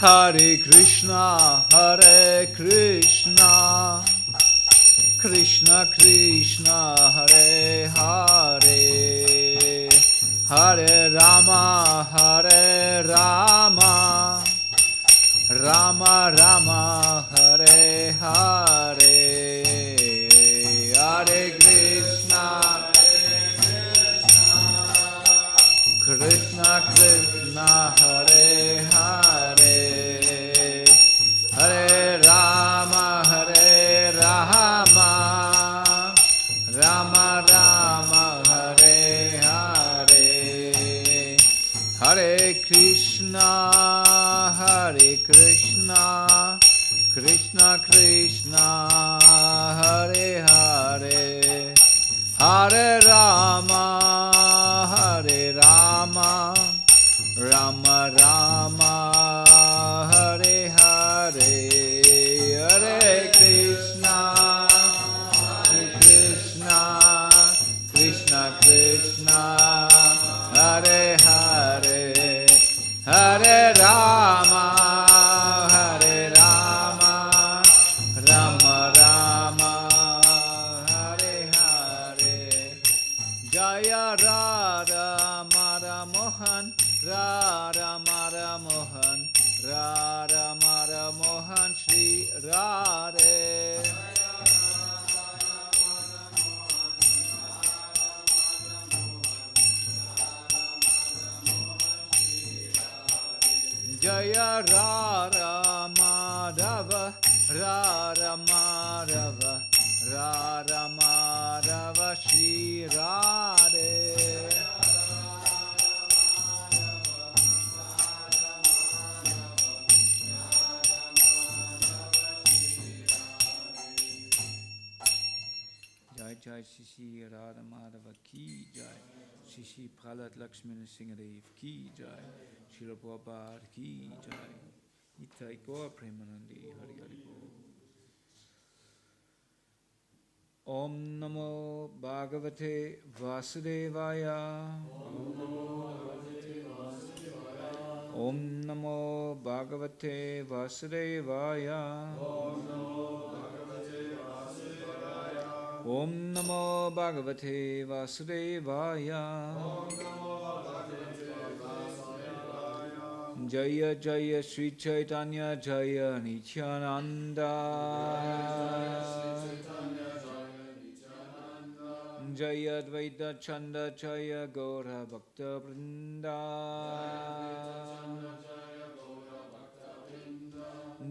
Hare Krishna, Krishna Krishna, Hare Hare, Hare Rama, Rama Rama, Hare Hare, Hare Krishna, Krishna Krishna, Hare Hare, Hare Rama, Rama Rama, Hare Hare, Hare Krishna, Krishna Krishna, Hare Hare, Hare Rama, Rama Rama, Hare Hare, Hare Krishna, Krishna Krishna, Hare Hare, Hare Rama, Rama Rama, Hare Hare, Jaya Radha Mara Mohan, Radha Mara Mohan, Radha Mara Mohan, Shri Radhe. Jaya Radha Madhava, Radha Madhava, Radha Madhava, Shri Radhe. Jai Jai Shishi Radha Madhava Ki Jai, Shishi Pralat Lakshmi Singhadev Ki Jai, Srila Prabhupada Ki Jai, Nitai Gaur Premanandi Hari Hari Bol. Om Namo Bhagavate Vasudevaya. Om Namo Bhagavate Vasudevaya. Om Namo Bhagavate Vasudevaya. Jaya Jaya Sri Chaitanya Jaya Nityananda. Jaya Dvaita Chanda Jaya Gaura Bhakta Vrinda.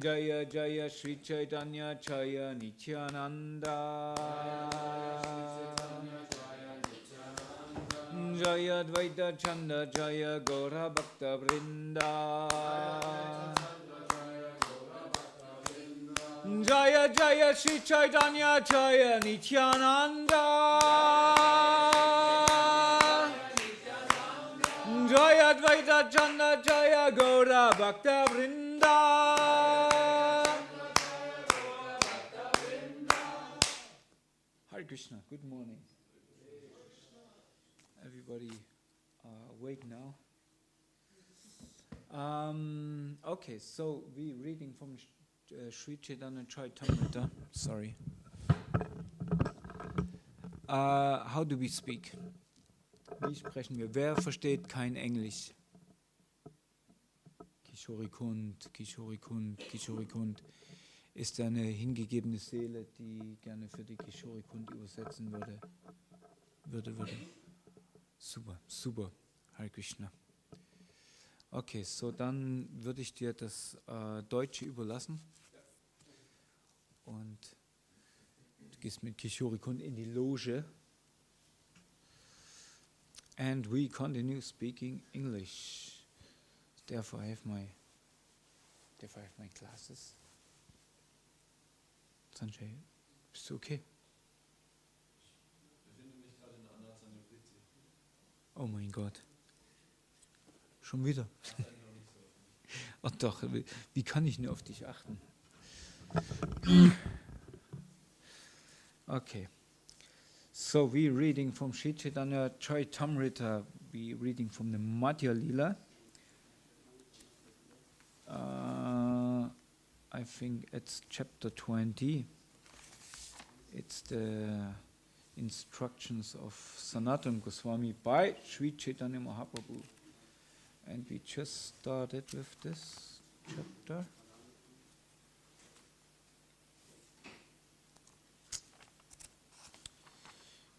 Jaya Jaya Sri Chaitanya Jaya Nityananda. Jaya Dvaita Chanda Jaya Gaura Bhakta Vrinda. Jaya Jaya Sri Chaitanya Jaya Nityananda. Jaya Dvaita Chanda Jaya Gaura Bhakta Vrinda. Hare Krishna, good morning. Everybody awake now? Okay, so we're reading from Sri Chaitanya Charitamrita. Sorry. How do we speak? Wie sprechen wir? Wer versteht kein Englisch? Kishori Kund, Kishori Kund, Kishori Kund ist eine hingegebene Seele, die gerne für die Kishori Kund übersetzen würde. Super, super, Hare Krishna. Okay, so dann würde ich dir das Deutsche überlassen. Und du gehst mit Kishori Kund in die Loge. And we continue speaking English. Therefore I have my classes. Sanjay, bist du okay? Ich befinde mich gerade in der Anatsanyobriti. Oh mein Gott. Schon wieder? Ach doch, wie kann ich nur auf dich achten? Okay. So we're reading from Sri Chaitanya Charitamrita. We're reading from the Madya Lila. I think it's chapter 20. It's the instructions of Sanatana Goswami by Sri Chaitanya Mahaprabhu. And we just started with this chapter.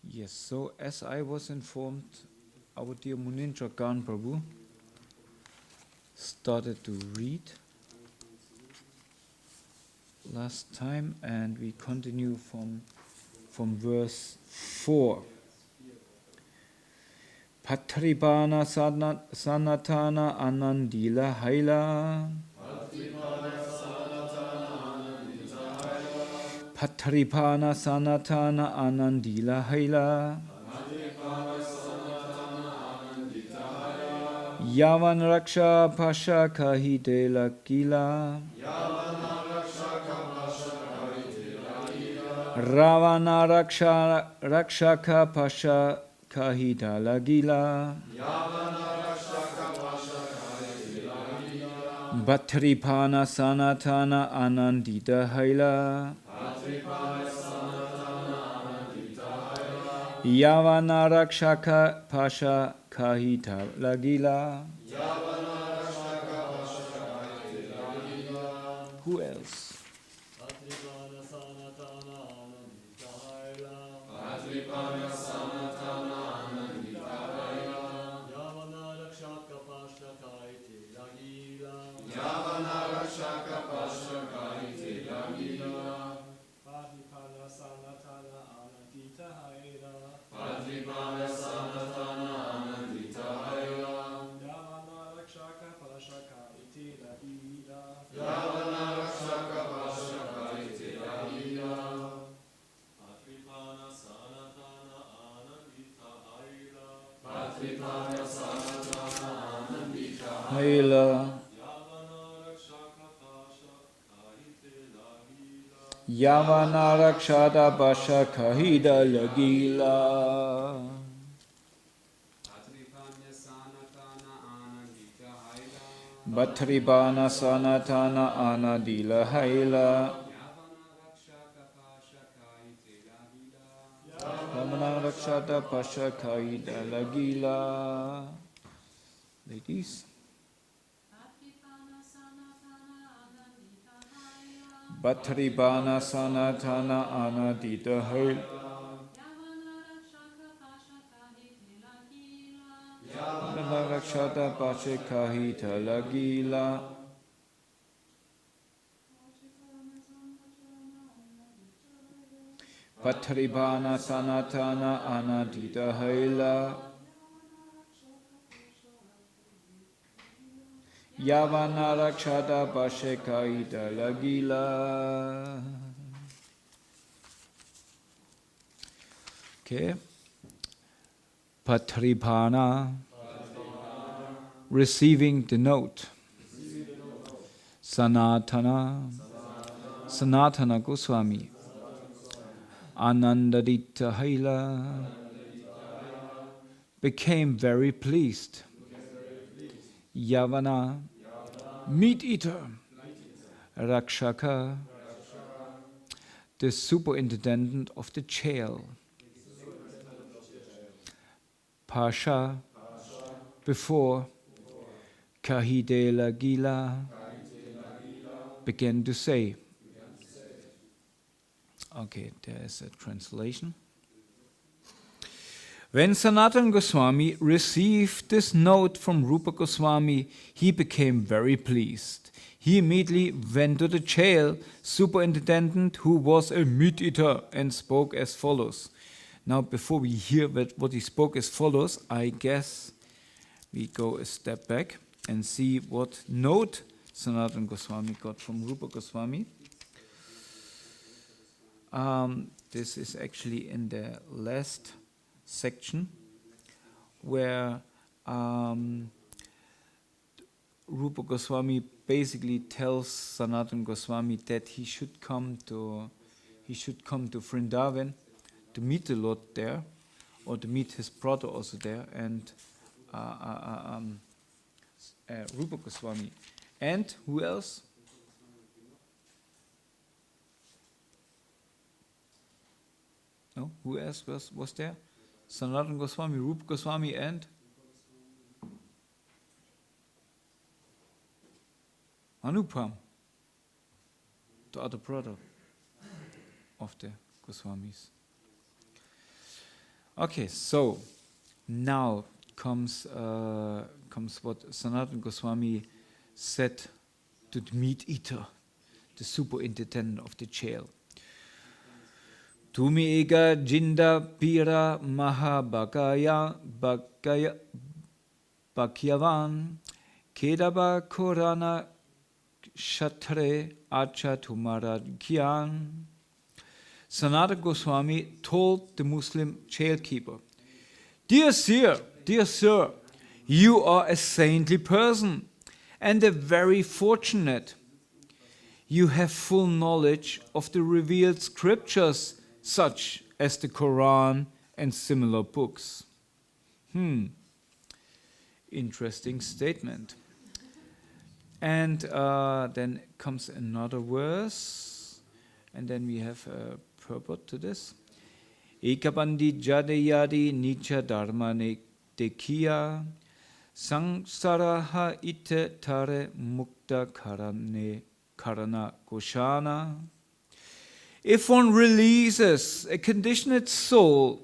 Yes, so as I was informed, our dear Munindra Gan Prabhu started to read last time, and we continue from verse 4. Patripana sanatana anandila haila. Patripana sanatana anandila haila. Yavan raksha pasha kahite lakila. Ravana rakshaka pasha kahita lagila. Bhatripana sanatana anandita haila. Yavana rakshaka pasha kahita lagila. Who else? Haila. Yavana rakshada basha kahida lagila. Bhatripana sanatana anadila haila. Yavana rakshada basha kahida lagila. Ladies. Bhatripana sanatana anadita haila. Yavana rakshada basha kahita lagila. Bhatripana sanatana anadita haila. Yavana rakshada basha kahita lagila. Okay. Bhatripana, receiving the note. Sanatana Goswami. Anandadita Haila became very pleased. Yavana, meat eater. Rakshaka, the superintendent of the jail. Pasha, before Kahide Lagila, began to say. Okay, there is a translation. When Sanatana Goswami received this note from Rupa Goswami, he became very pleased. He immediately went to the jail superintendent, who was a meat eater, and spoke as follows. Now, before we hear what he spoke as follows, I guess we go a step back and see what note Sanatana Goswami got from Rupa Goswami. This is actually in the last section where Rupa Goswami basically tells Sanatana Goswami that he should come to Vrindavan to meet the Lord there, or to meet his brother also there, and Rupa Goswami. And who else? No? Who else was there? Sanatana Goswami, Rupa Goswami, and Anupam, the other brother of the Goswamis. Okay, so now comes what Sanatana Goswami said to the meat eater, the superintendent of the jail. Tumi ega jinda pira mahabakaya bakyavan kedaba korana shatre acha tumara kyan. Sanatana Goswami told the Muslim jailkeeper, dear sir, you are a saintly person and a very fortunate. You have full knowledge of the revealed scriptures such as the Quran and similar books. Interesting statement. And then comes another verse, and then we have a purport to this. Ekabandi jadeyadi nicha dharmane dekiya sangsaraha ite tare mukta karana koshana. If one releases a conditioned soul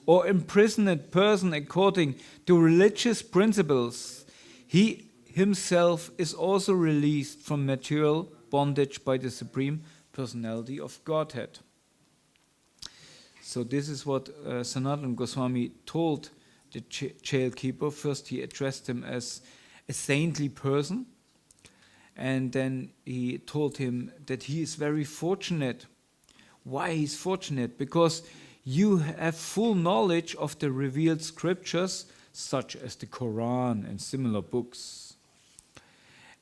or imprisoned person according to religious principles, he himself is also released from material bondage by the Supreme Personality of Godhead. So this is what Sanatana Goswami told the jailkeeper. First he addressed him as a saintly person, and then he told him that he is very fortunate. Why he's fortunate? Because you have full knowledge of the revealed scriptures such as the Quran and similar books.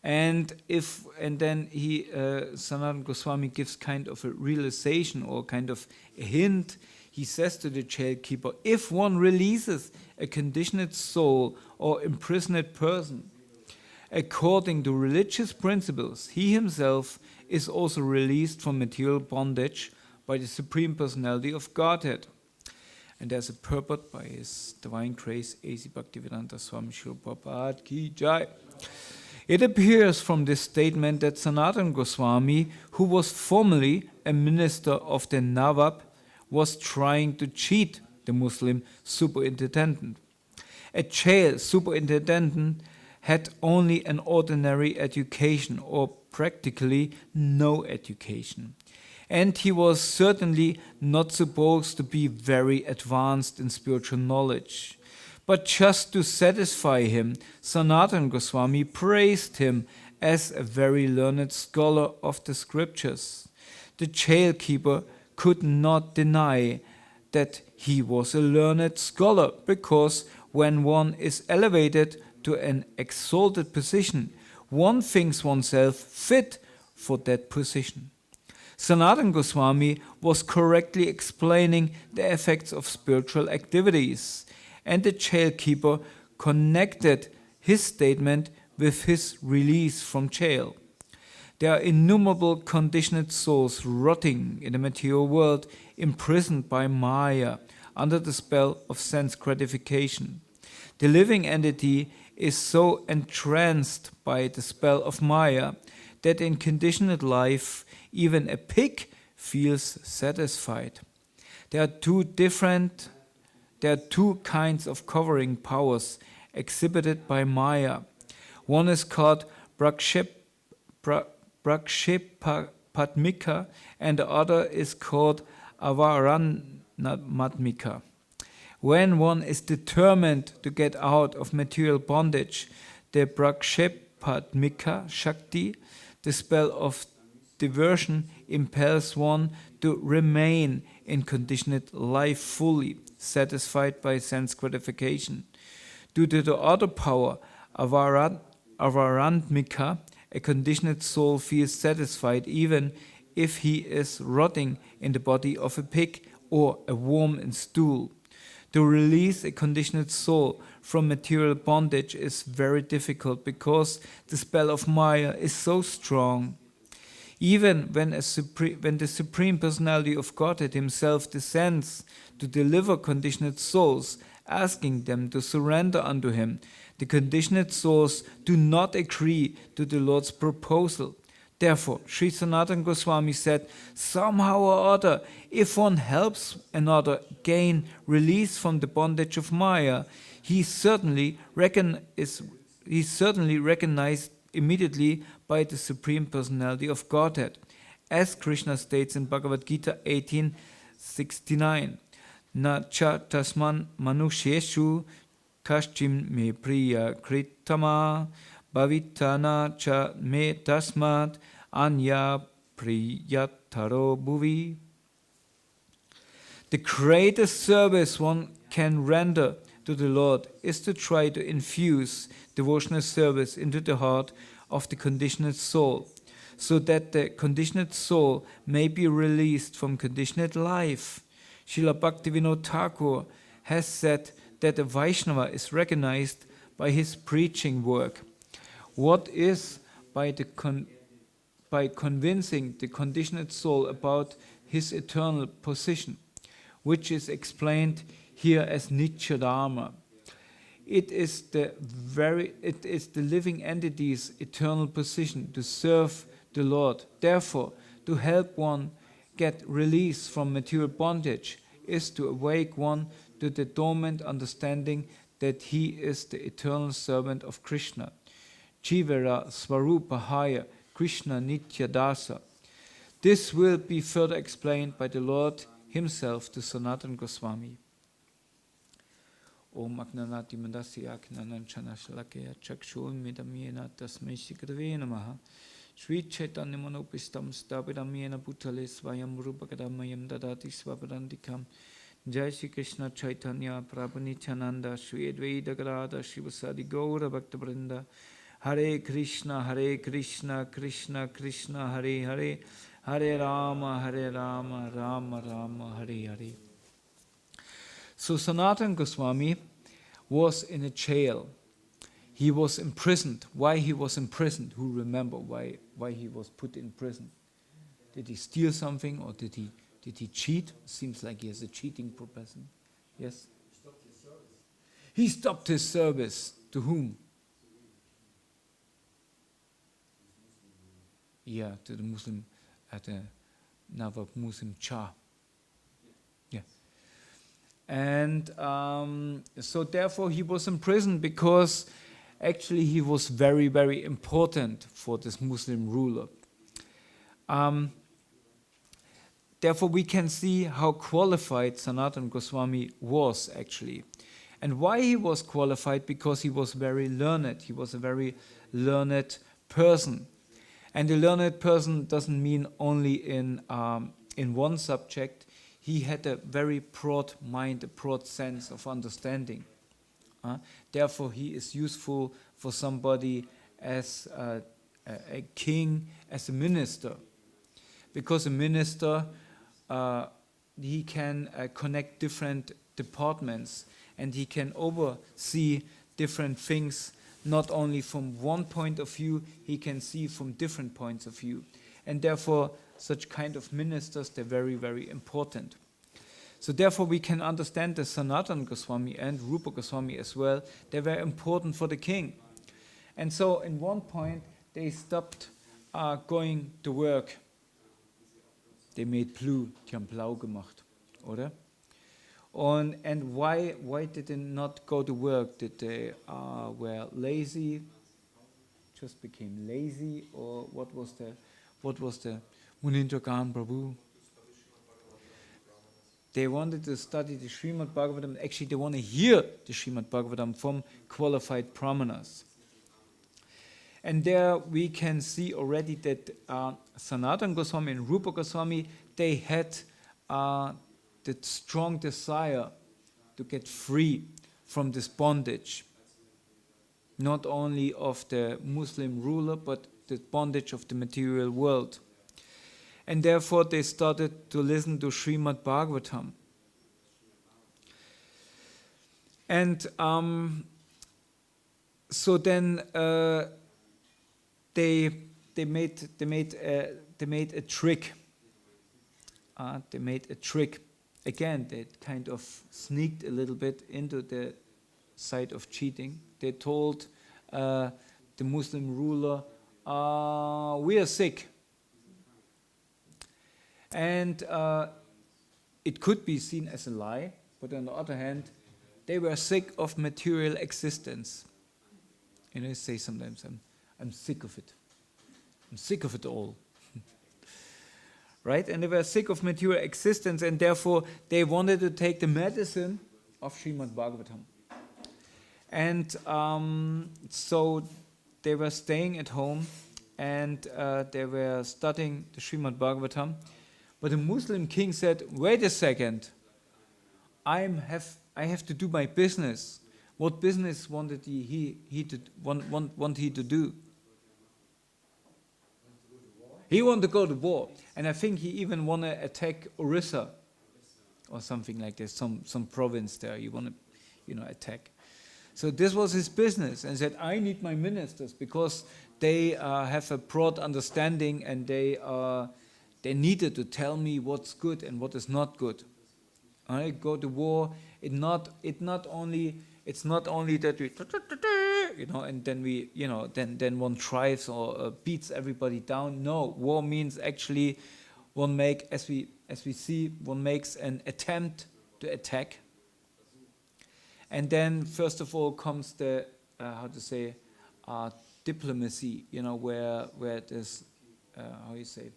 And then Sanatana Goswami gives kind of a realization or kind of a hint. He says to the jailkeeper, if one releases a conditioned soul or imprisoned person according to religious principles, he himself is also released from material bondage by the Supreme Personality of Godhead. And there's a purport by His Divine Grace, A.C. Bhaktivedanta Swami Srila Prabhupada Ki Jai. It appears from this statement that Sanatana Goswami, who was formerly a minister of the Nawab, was trying to cheat the Muslim superintendent. A jail superintendent had only an ordinary education or practically no education. And he was certainly not supposed to be very advanced in spiritual knowledge. But just to satisfy him, Sanatana Goswami praised him as a very learned scholar of the scriptures. The jailkeeper could not deny that he was a learned scholar, because when one is elevated to an exalted position, one thinks oneself fit for that position. Sanatana Goswami was correctly explaining the effects of spiritual activities, and the jailkeeper connected his statement with his release from jail. There are innumerable conditioned souls rotting in the material world, imprisoned by Maya, under the spell of sense gratification. The living entity is so entranced by the spell of Maya that in conditioned life, even a pig feels satisfied. There are two kinds of covering powers exhibited by Maya. One is called Prakshepatmika, and the other is called Avaranmatmika. When one is determined to get out of material bondage, the Prakshepatmika Shakti, the spell of diversion, impels one to remain in conditioned life fully satisfied by sense gratification. Due to the other power, Avarantmika, a conditioned soul feels satisfied even if he is rotting in the body of a pig or a worm in stool. To release a conditioned soul from material bondage is very difficult because the spell of Maya is so strong. Even when the Supreme Personality of Godhead himself descends to deliver conditioned souls, asking them to surrender unto him, the conditioned souls do not agree to the Lord's proposal. Therefore, Sri Sanatana Goswami said, somehow or other, if one helps another gain release from the bondage of Maya, he certainly recognized immediately by the Supreme Personality of Godhead. As Krishna states in Bhagavad Gita 18:69, Na cha tasman manusheshu kashchim me priya kritama bhavitana cha me tasmat anya priyataro bhuvi. The greatest service one can render to the Lord is to try to infuse devotional service into the heart of the conditioned soul, so that the conditioned soul may be released from conditioned life. Srila Bhaktivinoda Thakur has said that a Vaishnava is recognized by his preaching work. What is by convincing the conditioned soul about his eternal position, which is explained here as Nitya Dharma. It is the living entity's eternal position to serve the Lord. Therefore, to help one get release from material bondage is to awake one to the dormant understanding that he is the eternal servant of Krishna. Jivara Svarupahaya Krishna Nitya Dasa. This will be further explained by the Lord himself to Sanatana Goswami. Om Agnanati Mandasya Agnananchana Shalakaya Chakshul Midamyena Tasmai Shikrave Namaha Sri Chaitanya Manopistam Stabidamyena Bhutale Svayam Rupakadamayam Dadati Svapadandikam Jai Shri Krishna Chaitanya Prabhu Nityananda Sri Advaita Gadadhara Shivasadi Gaura Bhaktabrinda Hare Krishna Krishna Krishna Hare Hare Hare Rama Rama Rama Hare Hare. So Sanatana Goswami was in a jail. He was imprisoned. Why he was imprisoned? Who remember why he was put in prison? Did he steal something or did he cheat? Seems like he has a cheating profession. Yes? He stopped his service. To whom? Yeah, to the Muslim, at the Nawab Muslim Shah. Yeah. And so therefore he was imprisoned because actually he was very, very important for this Muslim ruler. Therefore we can see how qualified Sanatana Goswami was actually. And why he was qualified? Because he was very learned. He was a very learned person. And a learned person doesn't mean only in one subject. He had a very broad mind, a broad sense of understanding. Therefore, he is useful for somebody as a king, as a minister. Because a minister, he can connect different departments and he can oversee different things, not only from one point of view, he can see from different points of view. And therefore, such kind of ministers, they're very, very important. So therefore, we can understand that Sanatana Goswami and Rupa Goswami as well, they were important for the king. And so, in one point, they stopped going to work. They made blue, die haben blau gemacht, oder? And why did they not go to work? Did they were lazy, just became lazy, or what was the Munindragam Prabhu? They wanted to study the Srimad Bhagavatam. Actually, they want to hear the Srimad Bhagavatam from qualified brahmanas. And there we can see already that Sanatana Goswami and Rupa Goswami, they had that strong desire to get free from this bondage, not only of the Muslim ruler, but the bondage of the material world. And therefore they started to listen to Srimad Bhagavatam. And so then they made made a trick. They made a trick. Again, they kind of sneaked a little bit into the side of cheating. They told the Muslim ruler, we are sick. And it could be seen as a lie, but on the other hand, they were sick of material existence. You know, you say sometimes, I'm sick of it. I'm sick of it all. Right? And they were sick of material existence, and therefore they wanted to take the medicine of Srimad Bhagavatam. And so they were staying at home, and they were studying the Srimad Bhagavatam. But the Muslim king said, wait a second, I have to do my business. What business wanted he to do? He wanted to go to war. And I think he even want to attack Orissa or something like this, some province there he want to attack. So this was his business, and said, I need my ministers because they have a broad understanding, and they needed to tell me what's good and what is not good. I go to war. It's not only that we and then we then one tries or beats everybody down. No, war means actually one makes an attempt to attack, and then first of all comes the diplomacy. Where it is how you say.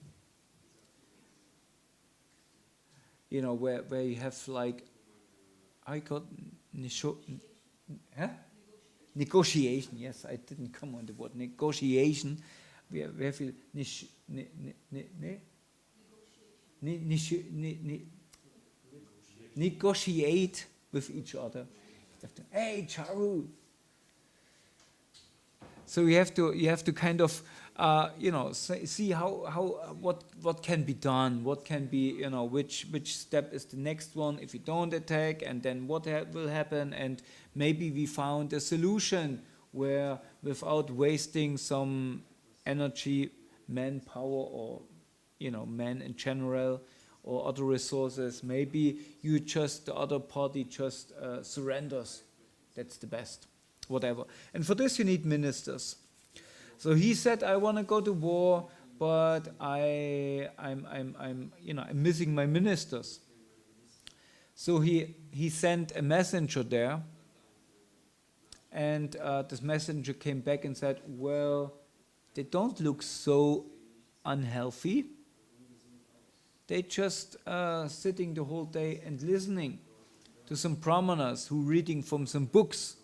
Where you have like, I got negotiation. Yes, I didn't come on the word negotiation. We have negotiate with each other. Hey, Charu. So you have to kind of see what can be done, what can be which step is the next one if you don't attack, and then what will happen, and maybe we found a solution where without wasting some energy, manpower, or men in general, or other resources, maybe the other party just surrenders. That's the best. Whatever. And for this you need ministers. So he said, I want to go to war, but I'm missing my ministers. So he sent a messenger there, and this messenger came back and said, well, they don't look so unhealthy. They just sitting the whole day and listening to some brahmanas who reading from some books.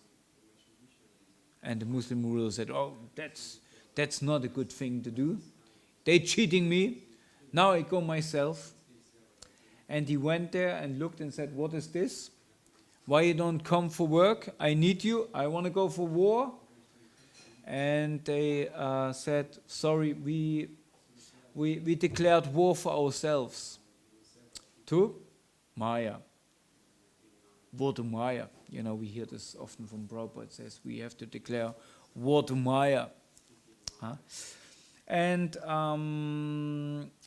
And the Muslim ruler said, oh, that's not a good thing to do. They're cheating me. Now I go myself. And he went there and looked and said, what is this? Why you don't come for work? I need you. I want to go for war. And they said, sorry, we declared war for ourselves. To Maya. War to Maya. We hear this often from Prabhupada. It says we have to declare war to Maya. And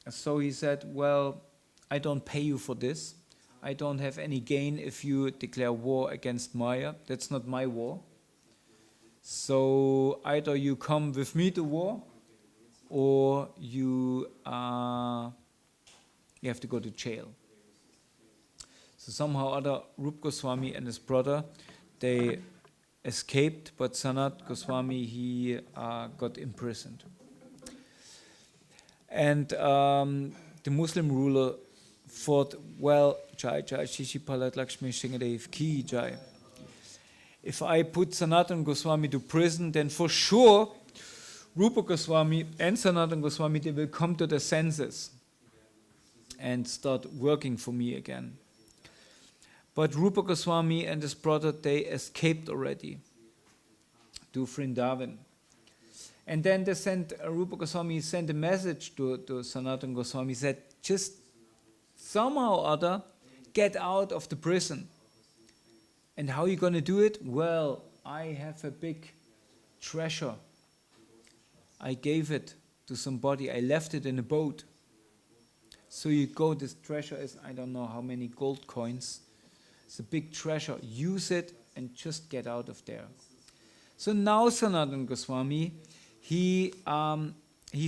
so he said, well, I don't pay you for this. I don't have any gain if you declare war against Maya. That's not my war. So either you come with me to war, or you have to go to jail. So somehow or other, Rupa Goswami and his brother, they escaped, but Sanat Goswami, he got imprisoned. And the Muslim ruler thought, well, Jai Jai Shishi Palat Lakshmi Shingadev Ki Jai. If I put Sanatan Goswami to prison, then for sure Rupa Goswami and Sanatan Goswami, they will come to their senses and start working for me again. But Rupa Goswami and his brother, they escaped already to Vrindavan. And then Rupa Goswami sent a message to Sanatan Goswami, said, just somehow or other, get out of the prison. And how are you going to do it? Well, I have a big treasure. I gave it to to somebody, I left it in a boat. So you go, this treasure is, I don't know how many gold coins. It's a big treasure. Use it and just get out of there. So now Sanatana Goswami, he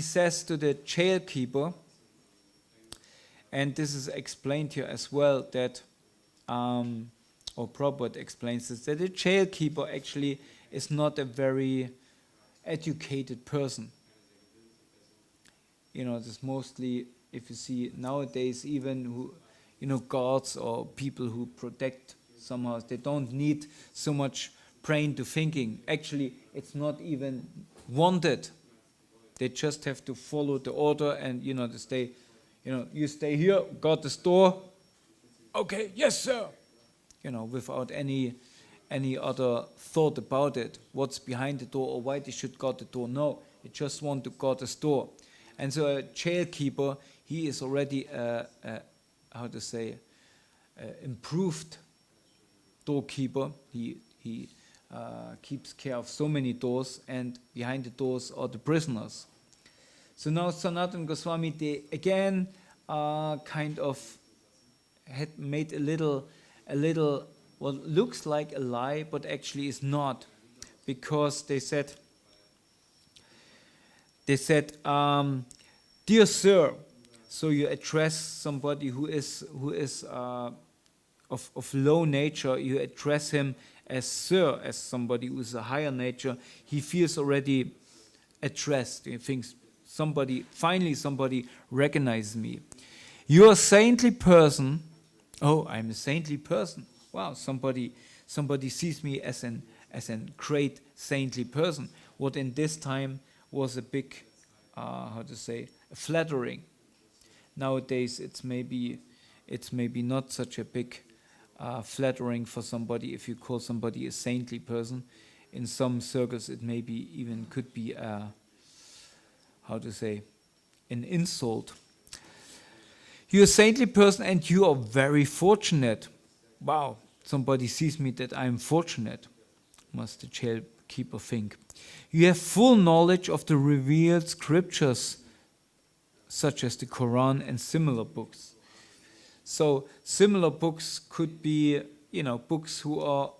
says to the jail keeper, and this is explained here as well, that, or Prabhupada explains this, that the jail keeper actually is not a very educated person. You know, this mostly, if you see nowadays, even who, you know, guards or people who protect somehow, they don't need so much brain to thinking. Actually, it's not even wanted. They just have to follow the order and, you know, to stay, you know, you stay here, guard the door. Okay, yes, sir. You know, without any other thought about it, what's behind the door or why they should guard the door. No, they just want to guard the door. And so a jail keeper, he is already improved doorkeeper. He keeps care of so many doors, and behind the doors are the prisoners. So now Sanatana Goswami, they again kind of had made a little what looks like a lie, but actually is not, because they said, dear sir, so you address somebody who is of low nature, you address him as sir, as somebody who is a higher nature. He feels already addressed. He thinks finally somebody recognizes me. You're a saintly person. Oh, I'm a saintly person. Wow, somebody sees me as a great saintly person. What in this time was a big, flattering. Nowadays, it's maybe not such a big flattering for somebody if you call somebody a saintly person. In some circles, it maybe even could be an insult. You're a saintly person and you are very fortunate. Wow, somebody sees me that I'm fortunate, must the jail keeper think. You have full knowledge of the revealed scriptures, such as the Quran and similar books. So similar books could be, books who are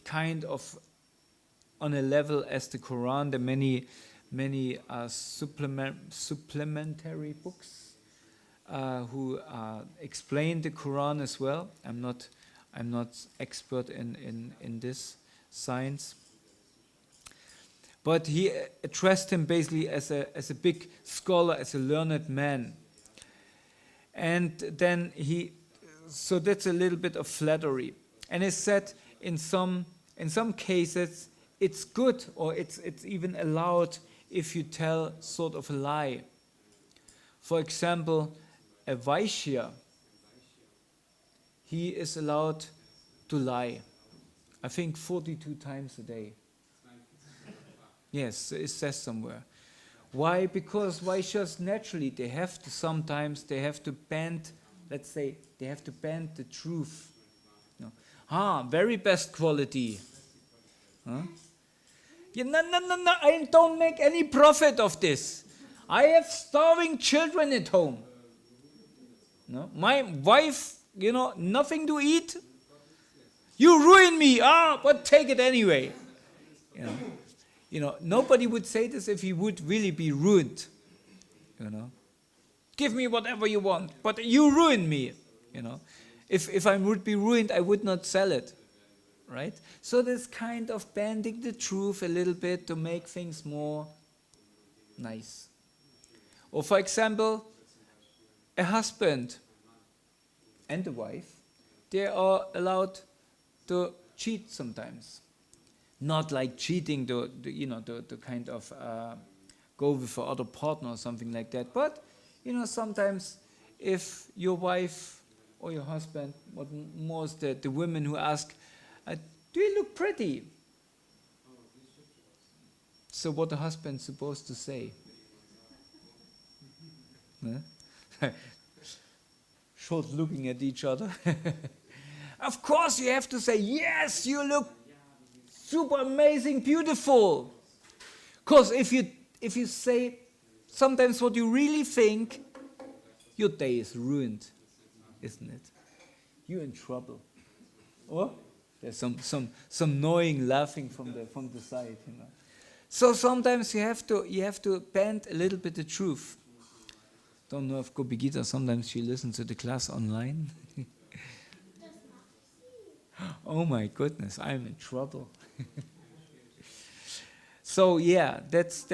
kind of on a level as the Quran. There are many supplementary books who explain the Quran as well. I'm not expert in this science. But he addressed him basically as a big scholar, as a learned man. And then so that's a little bit of flattery. And he said in some cases it's good, or it's even allowed if you tell sort of a lie. For example, a Vaishya, he is allowed to lie, I think 42 times a day. Yes, it says somewhere. Why? Because Vaishyas naturally, they have to bend, let's say, they have to bend the truth. Very best quality. Huh? Yeah, no, I don't make any profit of this. I have starving children at home. No? My wife, nothing to eat. You ruin me, but take it anyway. Nobody would say this if he would really be ruined. Give me whatever you want, but you ruin me. If I would be ruined, I would not sell it. Right? So this kind of bending the truth a little bit to make things more nice. Or for example, a husband and a wife, they are allowed to cheat sometimes. Not like cheating to kind of go with other partner or something like that. But, sometimes if your wife or your husband, what most the women who ask, do you look pretty? So what the husband's supposed to say? Short looking at each other. Of course you have to say, yes, you look super amazing, beautiful. Because if you say sometimes what you really think, your day is ruined, isn't it? You're in trouble. Or there's some knowing laughing from the side, you know. So sometimes you have to bend a little bit the truth. Don't know if Gopi Gita, sometimes she listens to the class online. Oh my goodness, I'm in trouble. So yeah, that's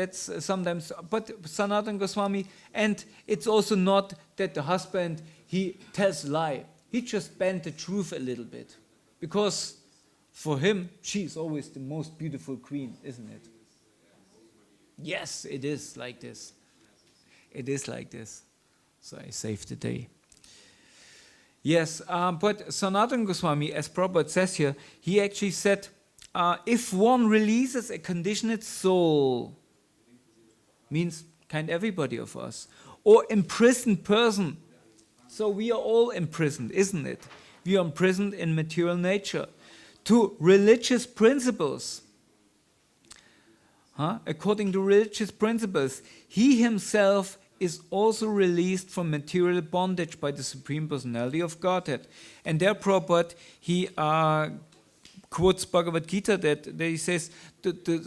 sometimes, but Sanatana Goswami, and it's also not that the husband, he tells a lie. He just bent the truth a little bit. Because for him, she's always the most beautiful queen, isn't it? Yes, it is like this. It is like this. So I saved the day. Yes, but Sanatana Goswami, as Prabhupada says here, he actually said, if one releases a conditioned soul, means kind everybody of us, or imprisoned person, so we are all imprisoned, isn't it? We are imprisoned in material nature, to religious principles. According to religious principles, he himself is also released from material bondage by the Supreme Personality of Godhead. And there Prabhupada, he quotes Bhagavad Gita that he says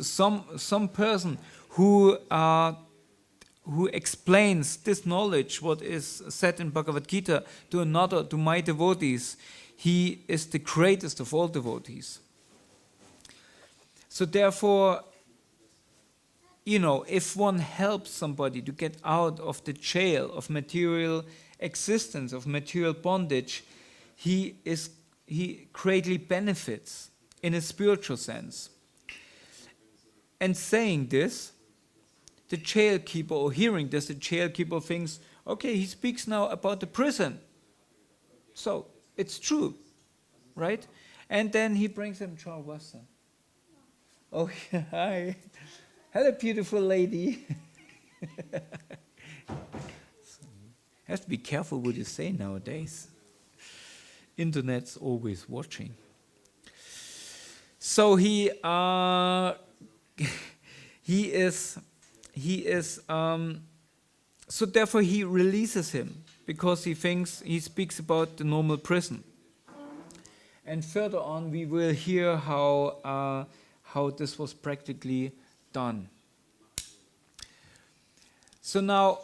some person who explains this knowledge, what is said in Bhagavad Gita, to another, to my devotees, he is the greatest of all devotees. So therefore, you know, if one helps somebody to get out of the jail of material existence, of material bondage, he greatly benefits in a spiritual sense. And saying this, the jailkeeper, or hearing this, the jailkeeper thinks, okay, he speaks now about the prison. So, it's true, right? And then he brings him Charvasa. Oh, hi. Hello, beautiful lady. Have to be careful what you say nowadays. Internet's always watching. So he is. So therefore he releases him because he thinks he speaks about the normal prison. And further on, we will hear how this was practically done. So now,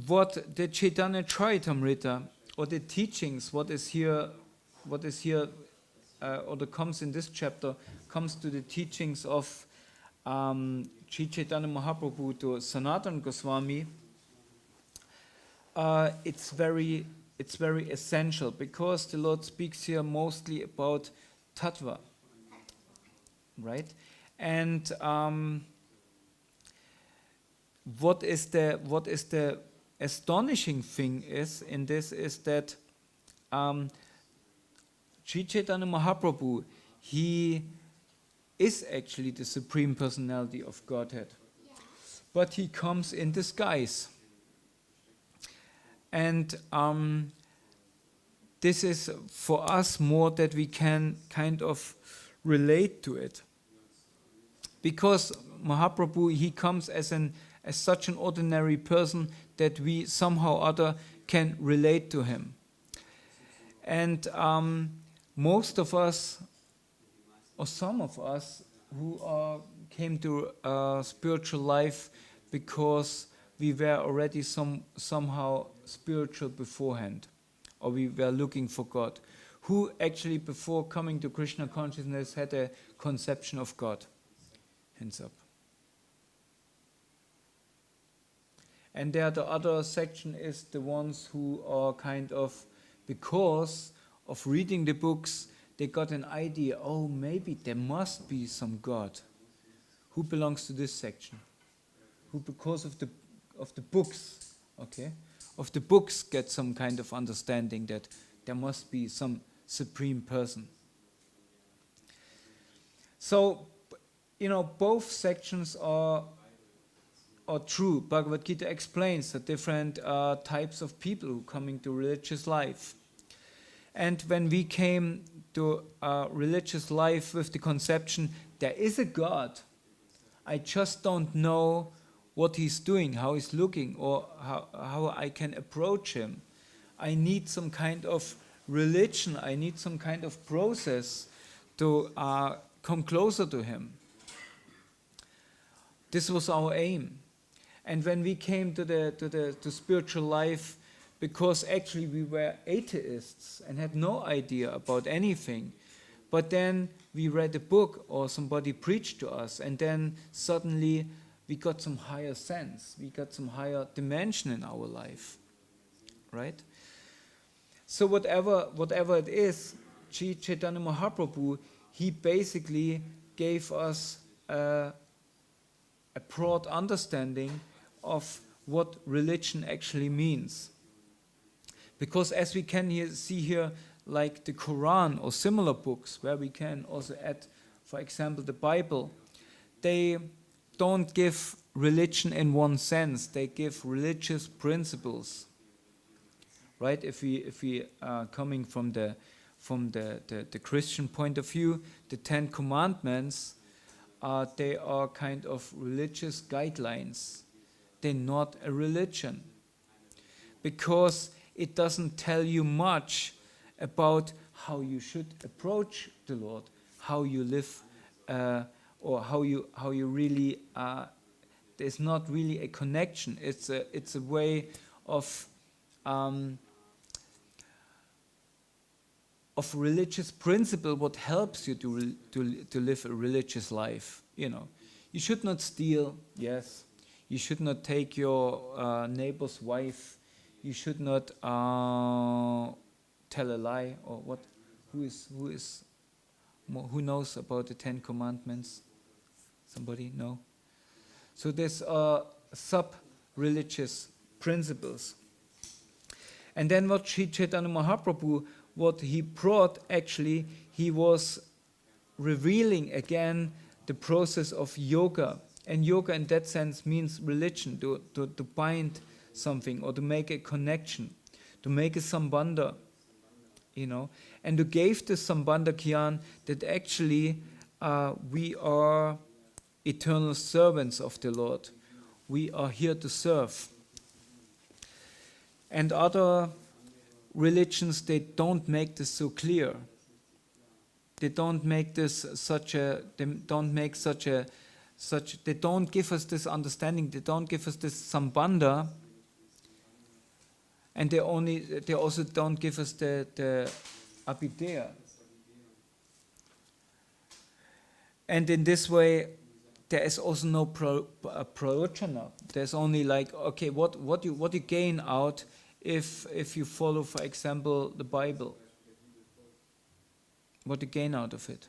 what the Chaitanya Charitamrita, or the teachings, what is here, or that comes in this chapter, comes to the teachings of Sri Chaitanya Mahaprabhu to Sanatana Goswami. It's very essential because the Lord speaks here mostly about tattva, right? And what is the astonishing thing is that Sri Chaitanya Mahaprabhu, he is actually the Supreme Personality of Godhead, but he comes in disguise. And this is for us more that we can kind of relate to it. Because Mahaprabhu, he comes as such an ordinary person that we somehow or other can relate to him. And most of us, or some of us, who came to spiritual life because we were already somehow spiritual beforehand, or we were looking for God, who actually before coming to Krishna consciousness had a conception of God. Hands up. And there the other section is the ones who are kind of, because of reading the books, they got an idea, oh, maybe there must be some God. Who belongs to this section? Who, because of the books, okay, of the books, get some kind of understanding that there must be some supreme person. So, you know, both sections are true. Bhagavad Gita explains the different types of people who come into religious life. And when we came to religious life with the conception, there is a God, I just don't know what he's doing, how he's looking, or how I can approach him. I need some kind of religion, I need some kind of process to come closer to him. This was our aim. And when we came to spiritual life, because actually we were atheists and had no idea about anything, but then we read a book or somebody preached to us, and then suddenly we got some higher sense, we got some higher dimension in our life, right? So whatever it is, Sri Chaitanya Mahaprabhu, he basically gave us a broad understanding of what religion actually means. Because as we can see here, like the Quran or similar books, where we can also add, for example, the Bible, they don't give religion in one sense, they give religious principles. Right? If we are coming from the Christian point of view, the 10 Commandments, they are kind of religious guidelines. They're not a religion, because it doesn't tell you much about how you should approach the Lord, how you live, or how you really. There's not really a connection. It's a way of religious principle, what helps you to live a religious life. You know, you should not steal. Yes, you should not take your neighbor's wife. You should not tell a lie, or what? Who knows about the 10 Commandments? Somebody? No. So there's sub-religious principles. And then what Sri Chaitanya Mahaprabhu, what he brought, actually, he was revealing again the process of yoga. And yoga in that sense means religion, to bind something or to make a connection, to make a sambandha, you know. And to give the sambandha Gyan that actually we are eternal servants of the Lord. We are here to serve. And other religions, they don't make this so clear. They don't make this they don't give us this understanding, they don't give us this sambandha, and they also don't give us the abhideya. And in this way, there is also no prayojana. There's only like, okay, what you gain out if you follow, for example, the Bible. What you gain out of it?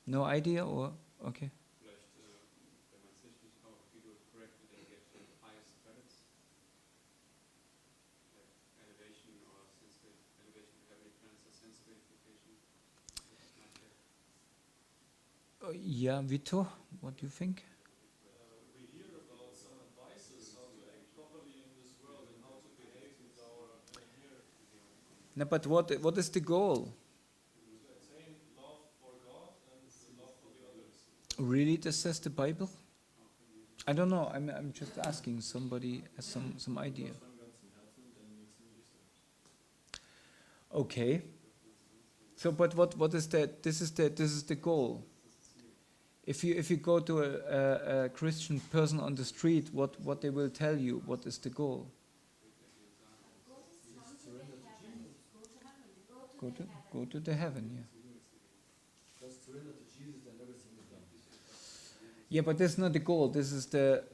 No idea, or okay. Yeah, Vito, what do you think? We hear about some advices how to act properly in this world and how to behave with our here. No, but what is the goal? Attain love for God and the love for the others. Really, this says the Bible? I don't know. I'm just asking. Somebody has some idea. Okay. So, but what is that? This is the goal. If you go to a Christian person on the street, what they will tell you, what is the goal? Go to the heaven, yeah. Just surrender to Jesus and everything is done. Yeah, but this is not the goal. This is the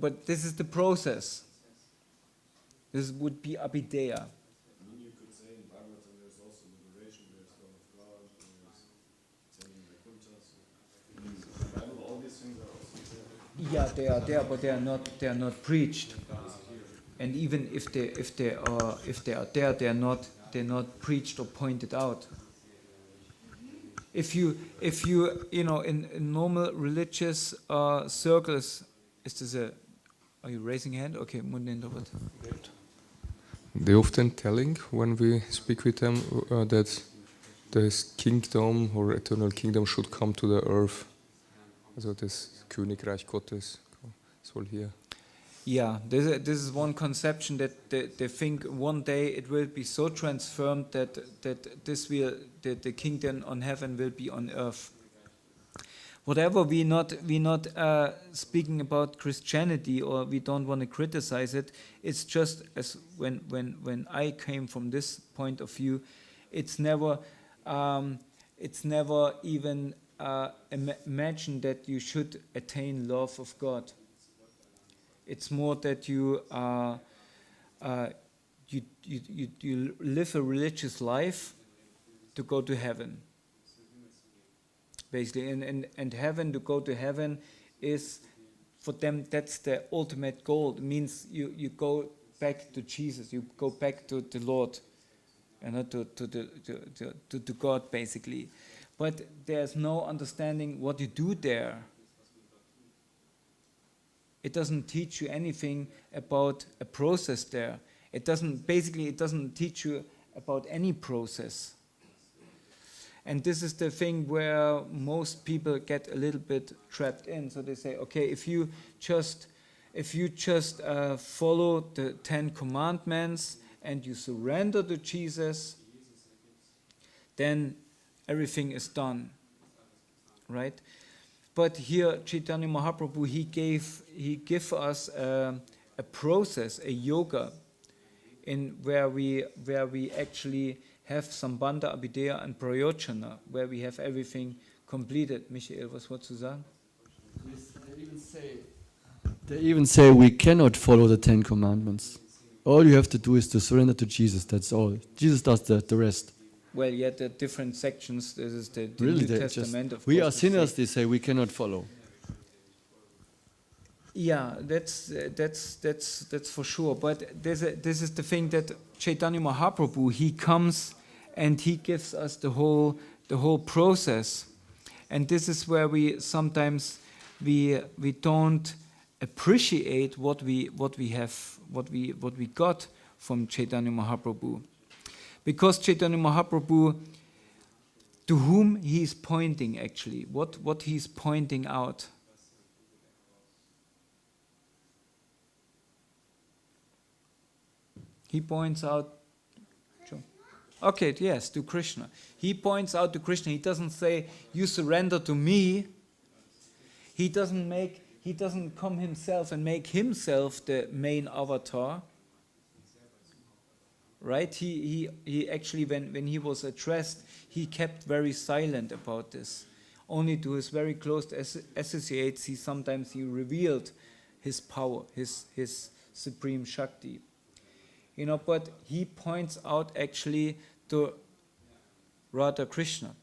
but this is the process. This would be abhideya. I mean, you could say in Bhagavatam there's also liberation, there's love of God, there's attaining Vaikuntha. In the Bible, all these things are also there. Yeah, they are there, but they are not preached. And even if they are there, they're not preached or pointed out. If you know in normal religious circles, is this are you raising hand? Okay, Mundendovat. They often telling when we speak with them that das Kingdom or eternal kingdom should come to the earth. Also das Königreich Gottes soll hier. Yeah, this is one conception that they think one day it will be so transformed that the kingdom on heaven will be on earth. Whatever we not speaking about Christianity, or we don't want to criticize it. It's just as when I came from this point of view, it's never even imagined that you should attain love of God. It's more that you live a religious life to go to heaven. Basically, and heaven, to go to heaven is, for them, that's the ultimate goal. It means you go back to Jesus, you go back to the Lord, and to God, basically. But there's no understanding what you do there. It doesn't teach you anything about a process there. It doesn't teach you about any process. And this is the thing where most people get a little bit trapped in. So they say, okay, if you just follow the 10 Commandments and you surrender to Jesus, then everything is done, right? But here, Chaitanya Mahaprabhu, he gave us a process, a yoga, in where we actually have Sambandha, Abhideya and Prayojana, where we have everything completed. Michael, was wolltest du sagen? They even say we cannot follow the 10 Commandments. All you have to do is to surrender to Jesus, that's all. Jesus does the rest. Well, yet the different sections, this is the Really, New Testament. Of we course, are sinners, they say, we cannot follow. Yeah, that's for sure. But this is the thing that Chaitanya Mahaprabhu, he comes and he gives us the whole process, and this is where we sometimes we don't appreciate what we got from Chaitanya Mahaprabhu, because Chaitanya Mahaprabhu, to whom he is pointing actually, what he is pointing out. He points out, okay, yes, to Krishna. He points out to Krishna. He doesn't say, you surrender to me. He doesn't come himself and make himself the main avatar. Right? He actually, when he was addressed, he kept very silent about this. Only to his very close associates, he revealed his power, his supreme Shakti. But he points out actually to Radha Krishna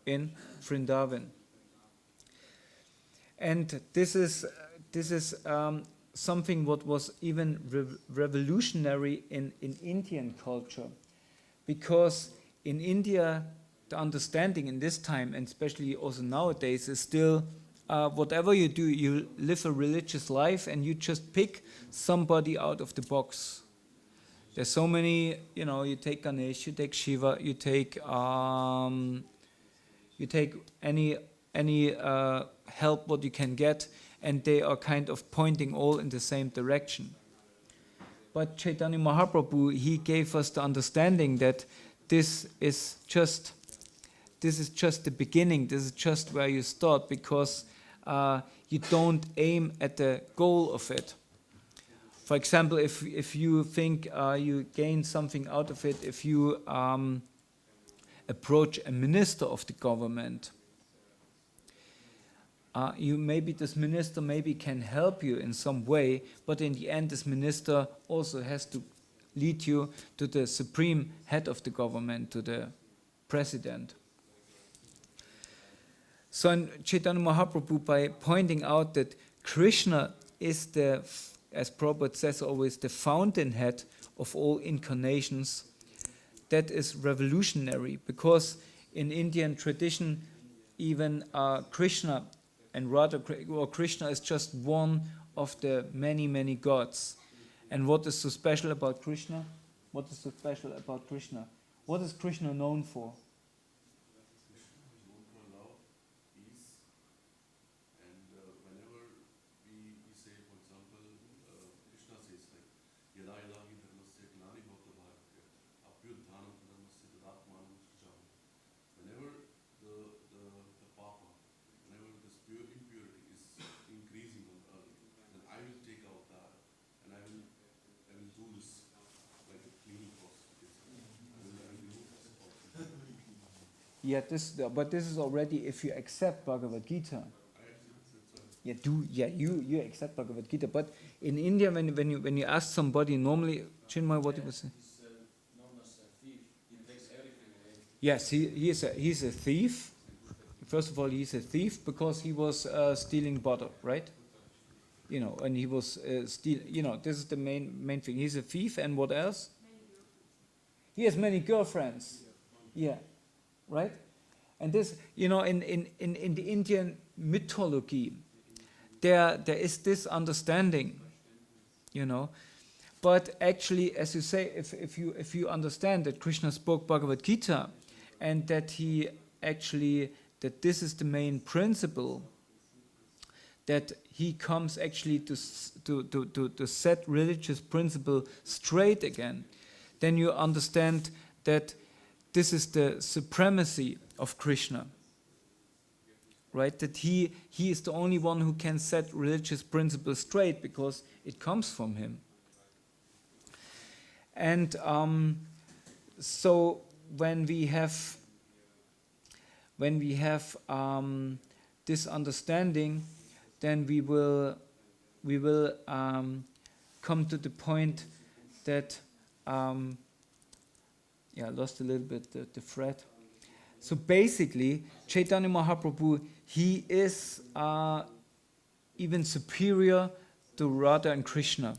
in Vrindavan. And this is something what was even revolutionary in Indian culture. Because in India, the understanding in this time, and especially also nowadays, is still whatever you do, you live a religious life and you just pick somebody out of the box. There's so many, you take Ganesh, you take Shiva, you take any help what you can get, and they are kind of pointing all in the same direction. But Chaitanya Mahaprabhu, he gave us the understanding that this is just the beginning, this is just where you start, because you don't aim at the goal of it. For example, if you think you gain something out of it, if you approach a minister of the government, this minister can help you in some way, but in the end, this minister also has to lead you to the supreme head of the government, to the president. So in Chaitanya Mahaprabhu, by pointing out that Krishna is as Prabhupada says always, the fountainhead of all incarnations, that is revolutionary, because in Indian tradition, even Krishna and Radha, or Krishna is just one of the many, many gods. And what is so special about Krishna? What is Krishna known for? known for love, peace, and whenever we say, for example, Krishna says like, Yada ilahi dharmasya glani bhakta bharagya, apyudhanam dharmasya tadatmanam srijam. Whenever the papa, whenever this pure impurity is increasing on earth, then I will take out that and I will do this like a cleaning process. I will remove this also. Yeah, but this is already if you accept Bhagavad Gita. You accept Bhagavad Gita. But in India, when you ask somebody, normally, Chinmay, what you would say? He's known as a thief. He takes everything away. Yes, he's a thief. First of all, he's a thief because he was stealing butter, right? And he was stealing. This is the main thing. He's a thief, and what else? He has many girlfriends. Yeah, right. And this, in the Indian mythology, there is this understanding, But actually, as you say, if you understand that Krishna spoke Bhagavad Gita, and that that this is the main principle, that he comes actually to set religious principle straight again, then you understand that this is the supremacy of Krishna. Right? That he is the only one who can set religious principles straight because it comes from him. And so when we have this understanding, then we will come to the point that I lost a little bit the thread. So basically, Chaitanya Mahaprabhu, he is even superior to Radha and Krishna,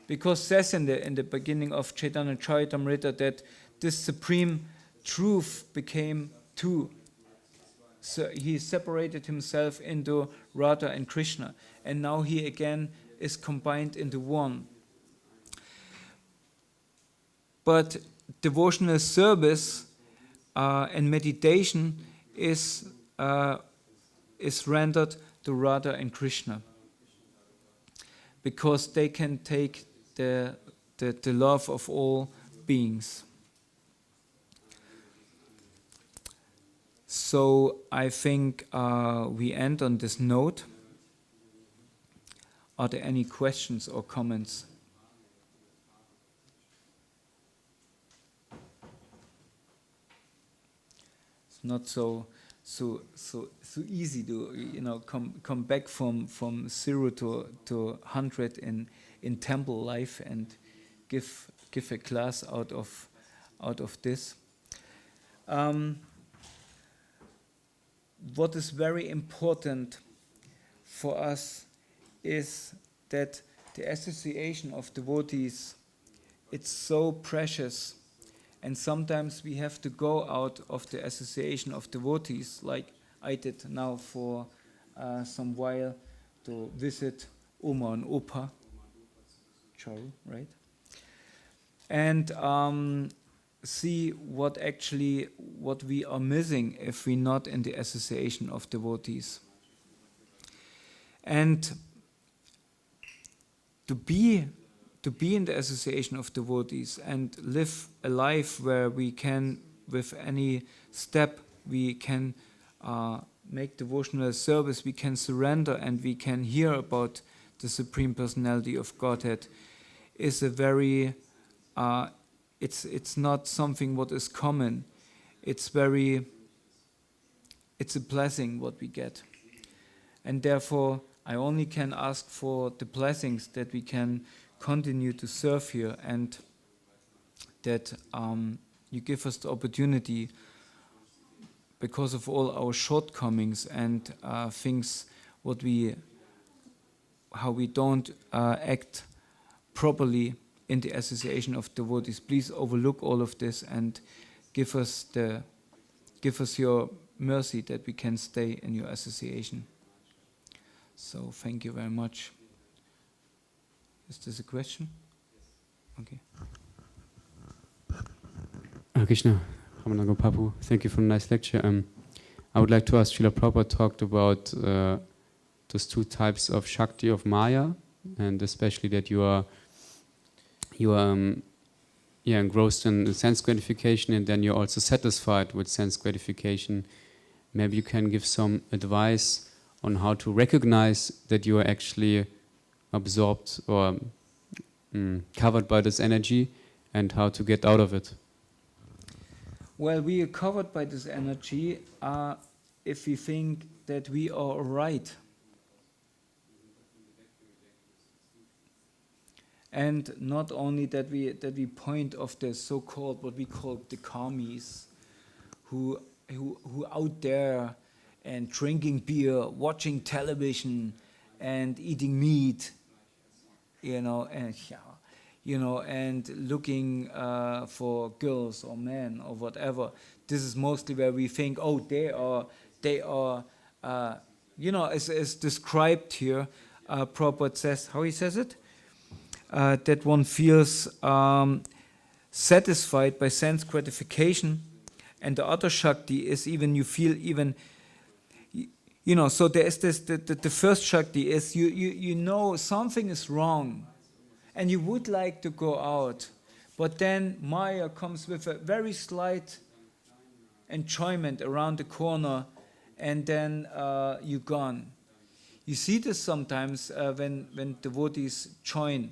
because it says in the beginning of Chaitanya Charitamrita that this supreme truth became two. So he separated himself into Radha and Krishna, and now he again is combined into one. But devotional service and meditation is rendered to Radha and Krishna, because they can take the love of all beings. So I think we end on this note. Are there any questions or comments? It's not so easy to come back from 0 to 100 in temple life and give a class out of this. What is very important for us is that the association of devotees, it's so precious, and sometimes we have to go out of the association of devotees, like I did now for some while, to visit Oma and Opa, Charu, right? And see what we are missing if we're not in the association of devotees. And to be in the association of devotees and live a life where we can, with any step, we can make devotional service, we can surrender, and we can hear about the Supreme Personality of Godhead, is a very it's not something what is common. It's a blessing what we get. And therefore, I only can ask for the blessings that we can continue to serve here, and that you give us the opportunity, because of all our shortcomings and things how we don't act properly in the association of devotees. Please overlook all of this and give us your mercy that we can stay in your association. So thank you very much. Is this a question? Okay. Hare Krishna, Ramananda Prabhu. Thank you for a nice lecture. I would like to ask, Srila Prabhupada talked about those two types of Shakti of Maya, and especially that you are engrossed in sense gratification, and then you're also satisfied with sense gratification. Maybe you can give some advice on how to recognize that you are actually absorbed or covered by this energy, and how to get out of it. Well, we are covered by this energy if we think that we are right. And not only that we point of the so-called, what we call the karmis, who out there and drinking beer, watching television, and eating meat, and looking for girls or men or whatever. This is mostly where we think, oh, they are, as described here. Prabhupada says, how he says it, that one feels satisfied by sense gratification, and the other Shakti is even you feel even. So there is this. The first Shakti is you know something is wrong. And you would like to go out, but then Maya comes with a very slight enjoyment around the corner, and then you're gone. You see this sometimes when devotees join.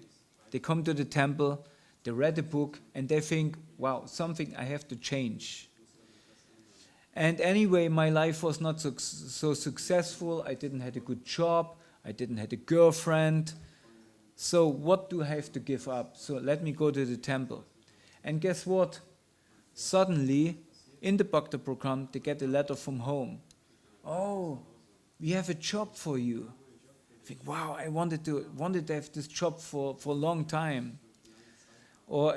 They come to the temple, they read a book, and they think, wow, something I have to change. And anyway, my life was not so successful. I didn't have a good job. I didn't have a girlfriend. So what do I have to give up? So let me go to the temple. And guess what? Suddenly, in the Bhakta program, they get a letter from home. Oh, we have a job for you. I think, wow, I wanted to have this job for a long time. Or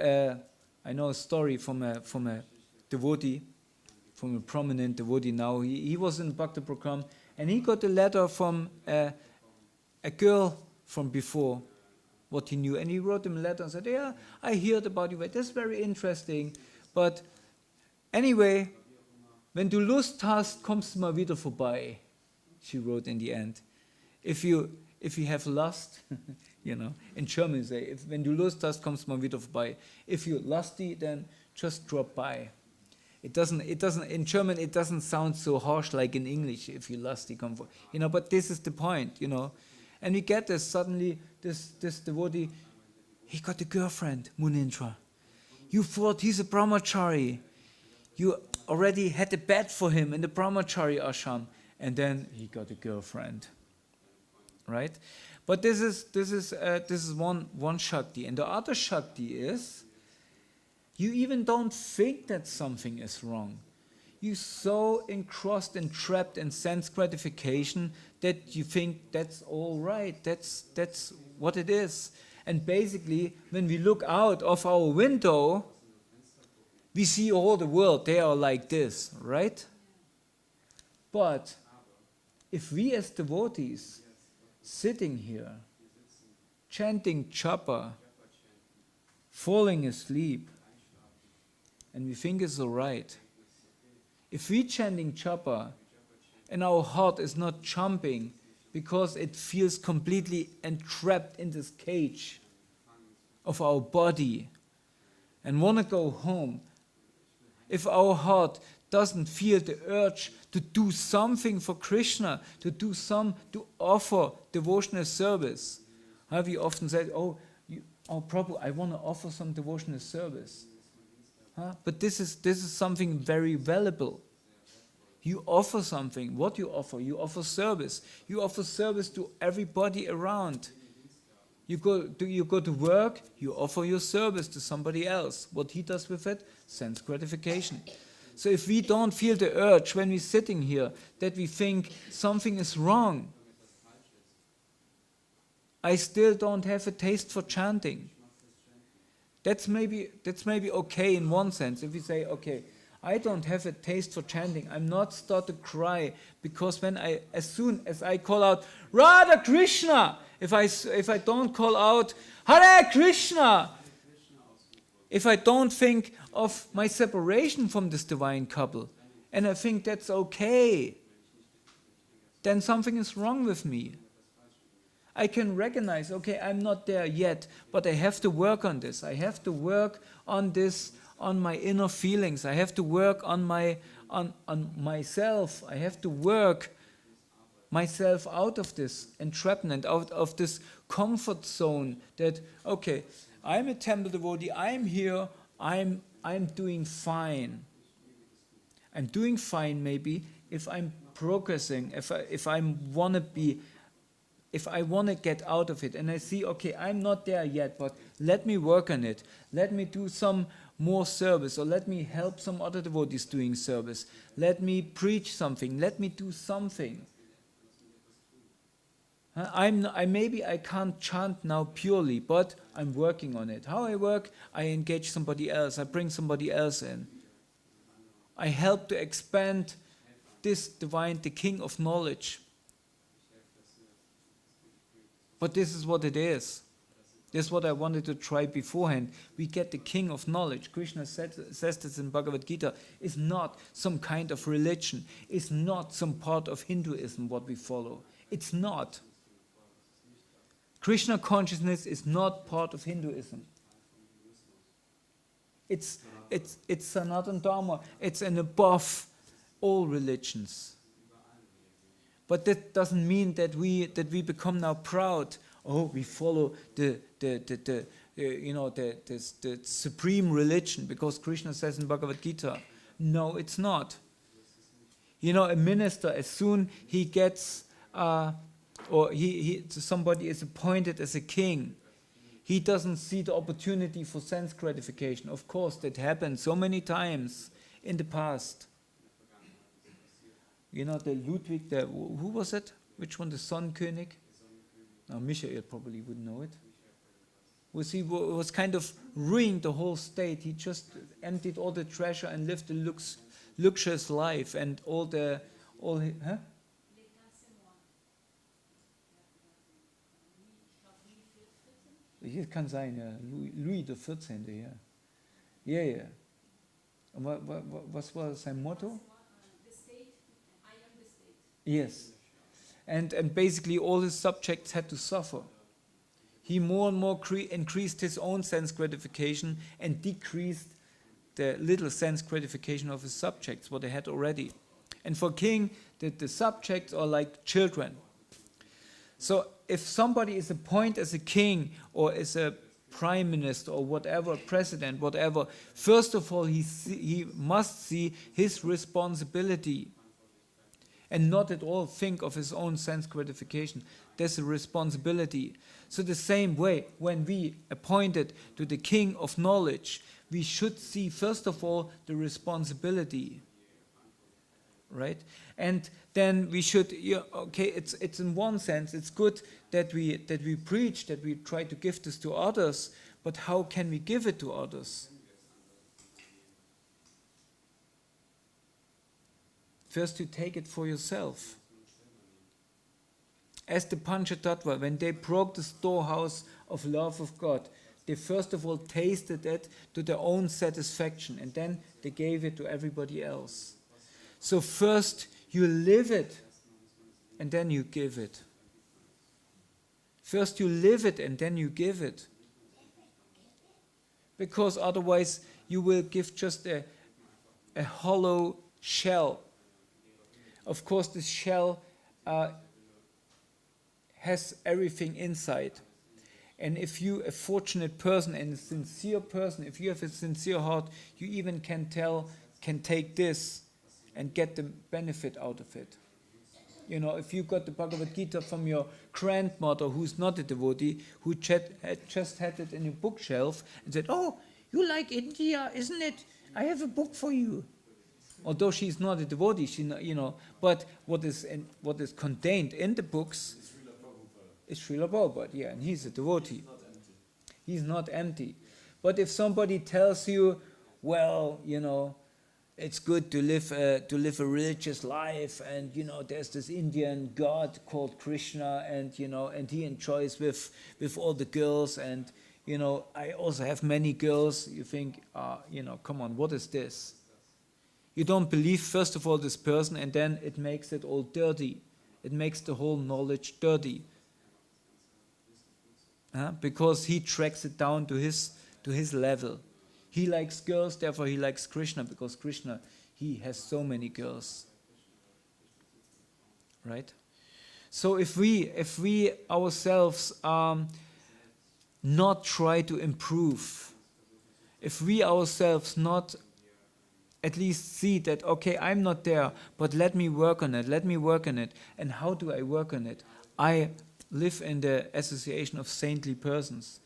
I know a story from a devotee, from a prominent devotee now. He was in the Bhakta program, and he got a letter from a girl from before, what he knew. And he wrote him a letter and said, yeah, I heard about you, that's very interesting. But anyway, wenn du Lust hast, kommst du mal wieder vorbei, she wrote in the end. If you have lust, in German say, wenn du Lust hast, kommst du mal wieder vorbei. If you're lusty, then just drop by. It doesn't, in German, it doesn't sound so harsh like in English, if you're lusty, come for, but this is the point, And we get this, suddenly, this devotee, he got a girlfriend, Munindra. You thought he's a brahmachari. You already had a bed for him in the brahmachari ashram, and then he got a girlfriend, right? But this is one Shakti. And the other Shakti is, you even don't think that something is wrong. You're so engrossed and trapped in sense gratification that you think that's all right. That's what it is. And basically, when we look out of our window, we see all the world. They are like this, right? But if we as devotees sitting here, chanting japa, falling asleep, and we think it's all right, if we chanting japa and our heart is not jumping because it feels completely entrapped in this cage of our body and want to go home, if our heart doesn't feel the urge to do something for Krishna, to offer devotional service, we often say, oh Prabhu, I want to offer some devotional service. But this is something very valuable. You offer something. What you offer? You offer service. You offer service to everybody around. You go to work, you offer your service to somebody else. What he does with it? Sense gratification. So if we don't feel the urge when we're sitting here that we think something is wrong, I still don't have a taste for chanting. That's maybe okay in one sense. If we say, okay, I don't have a taste for chanting, I'm not start to cry because as soon as I call out Radha Krishna, if I don't call out Hare Krishna, if I don't think of my separation from this divine couple, and I think that's okay, then something is wrong with me. I can recognize, okay, I'm not there yet, but I have to work on this. I have to work on this, on my inner feelings. I have to work on myself. I have to work myself out of this entrapment, out of this comfort zone that, okay, I'm a temple devotee, I'm here, I'm doing fine. I'm doing fine maybe if I'm progressing, if I want to get out of it and I see, okay, I'm not there yet, but let me work on it. Let me do some more service, or let me help some other devotees doing service. Let me preach something. Let me do something. Maybe I can't chant now purely, but I'm working on it. How I work? I engage somebody else. I bring somebody else in. I help to expand this divine, the King of Knowledge. But this is what it is. This is what I wanted to try beforehand. We get the King of Knowledge. Krishna says this in Bhagavad Gita. It's not some kind of religion. It's not some part of Hinduism what we follow. It's not. Krishna consciousness is not part of Hinduism. It's Sanatana Dharma. It's an above all religions. But that doesn't mean that we become now proud. Oh, we follow the supreme religion because Krishna says in Bhagavad Gita. No, it's not. You know, a minister, as soon he gets somebody is appointed as a king, he doesn't see the opportunity for sense gratification. Of course, that happened so many times in the past. You know, the Ludwig, who was it? Which one? The Sonnenkönig? Now, Michael probably would know it. He was kind of ruining the whole state. He just emptied all the treasure and lived a luxurious life and huh? Hier kann sein, ja. Louis XIV, ja. Ja, ja. Und was war sein Motto? The state, I am the state. Yes. And basically all his subjects had to suffer. He more and more increased his own sense gratification and decreased the little sense gratification of his subjects, what they had already. And for king, the subjects are like children. So if somebody is appointed as a king or as a prime minister or whatever, president, whatever, first of all he must see his responsibility and not at all think of his own sense gratification. That's a responsibility. So the same way, when we appointed to the King of Knowledge, we should see first of all the responsibility. Right? And then we should, okay, it's in one sense, it's good that we preach, that we try to give this to others, but how can we give it to others? First, you take it for yourself. As the Panchatattva, when they broke the storehouse of love of God, they first of all tasted it to their own satisfaction, and then they gave it to everybody else. So first you live it, and then you give it. First you live it, and then you give it. Because otherwise you will give just a hollow shell. Of course, this shell has everything inside. And if you, a fortunate person and a sincere person, if you have a sincere heart, you even can take this and get the benefit out of it. You know, if you got the Bhagavad Gita from your grandmother, who's not a devotee, who just had it in a bookshelf and said, "Oh, you like India, isn't it? I have a book for you." Although she's not a devotee, but what is contained in the books is Srila Prabhupada, yeah, and he's a devotee. He's not empty. But if somebody tells you, well, it's good to live a religious life, and there's this Indian god called Krishna, and he enjoys with all the girls, and I also have many girls. You think, come on, what is this? You don't believe, first of all, this person, and then it makes it all dirty. It makes the whole knowledge dirty. Because he tracks it down to his level. He likes girls, therefore he likes Krishna, because Krishna, he has so many girls. Right? So if we ourselves not try to improve, if we ourselves not at least see that, okay, I'm not there, but let me work on it. And how do I work on it? I live in the association of saintly persons.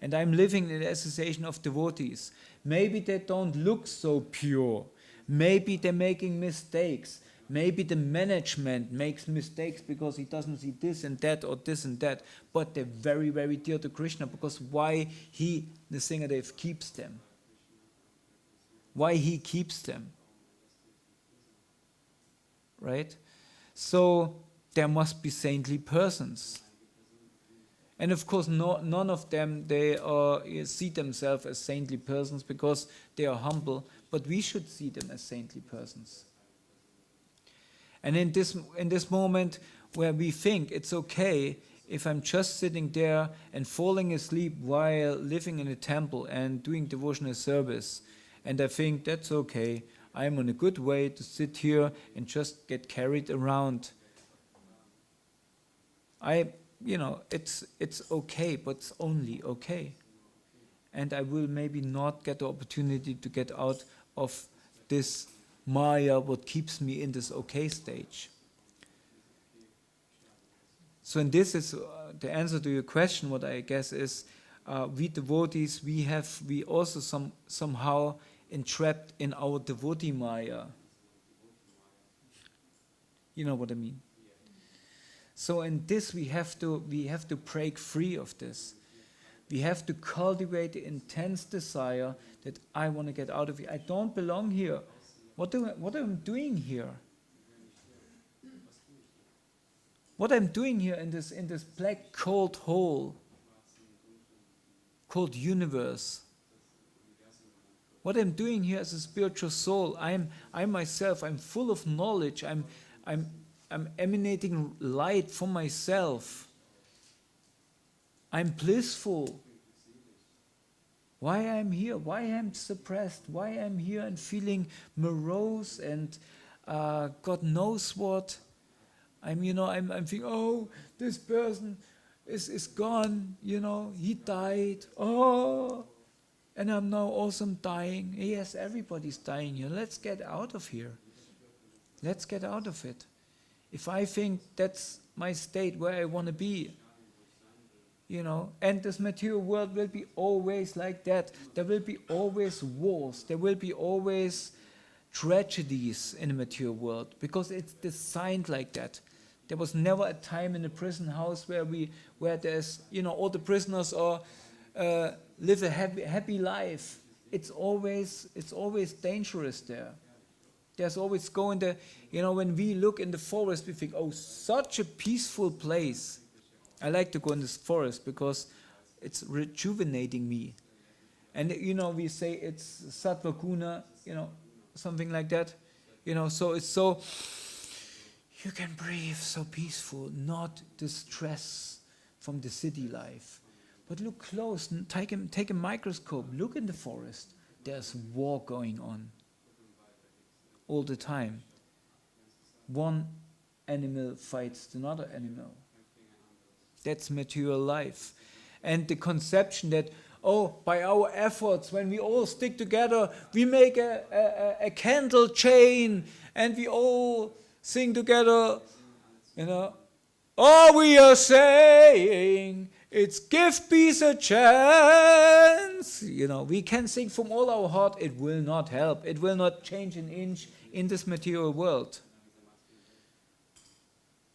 And I'm living in the association of devotees. Maybe they don't look so pure. Maybe they're making mistakes. Maybe the management makes mistakes because he doesn't see this and that or this and that. But they're very, very dear to Krishna, because why the Singadev keeps them. Why he keeps them. Right? So there must be saintly persons. And of course, none of them, they see themselves as saintly persons because they are humble, but we should see them as saintly persons. And in this moment where we think it's okay if I'm just sitting there and falling asleep while living in a temple and doing devotional service, and I think that's okay, I'm on a good way to sit here and just get carried around. It's okay, but it's only okay. And I will maybe not get the opportunity to get out of this Maya, what keeps me in this okay stage. So, and this is the answer to your question. What I guess is, we devotees, we also somehow entrapped in our devotee Maya. You know what I mean? So in this we have to break free of this. We have to cultivate the intense desire that I want to get out of here. I don't belong here. What am I doing here? What I'm doing here in this black cold hole called universe. What I'm doing here as a spiritual soul. I myself, I'm full of knowledge. I'm emanating light from myself. I'm blissful. Why I'm here? Why I'm suppressed? Why I'm here and feeling morose and God knows what? I'm thinking, oh, this person is gone. He died. Oh, and I'm now also dying. Yes, everybody's dying here. Let's get out of here. Let's get out of it. If I think that's my state where I want to be, and this material world will be always like that. There will be always wars. There will be always tragedies in the material world because it's designed like that. There was never a time in a prison house where there's, all the prisoners live a happy life. It's always dangerous there. There's always when we look in the forest, we think, oh, such a peaceful place. I like to go in this forest because it's rejuvenating me. And, we say it's sattva guna, something like that. So it's so, you can breathe so peaceful, not the stress from the city life. But look close, take a microscope, look in the forest. There's war going on. All the time. One animal fights another animal. That's material life. And the conception that, by our efforts, when we all stick together, we make a candle chain and we all sing together, all we are saying, it's give peace a chance. We can sing from all our heart, it will not help. It will not change an inch in this material world.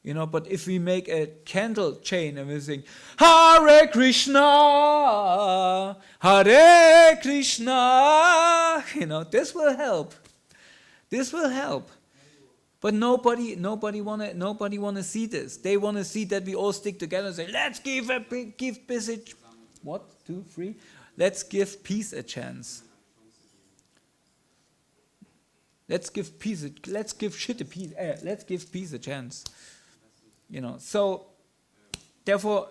But if we make a candle chain and we sing, Hare Krishna, Hare Krishna, this will help. This will help. But nobody wanna see this. They wanna see that we all stick together and say, let's give What? 2, 3? Let's give peace a chance. Let's give peace. Let's give shit a peace. Let's give peace a chance. So therefore,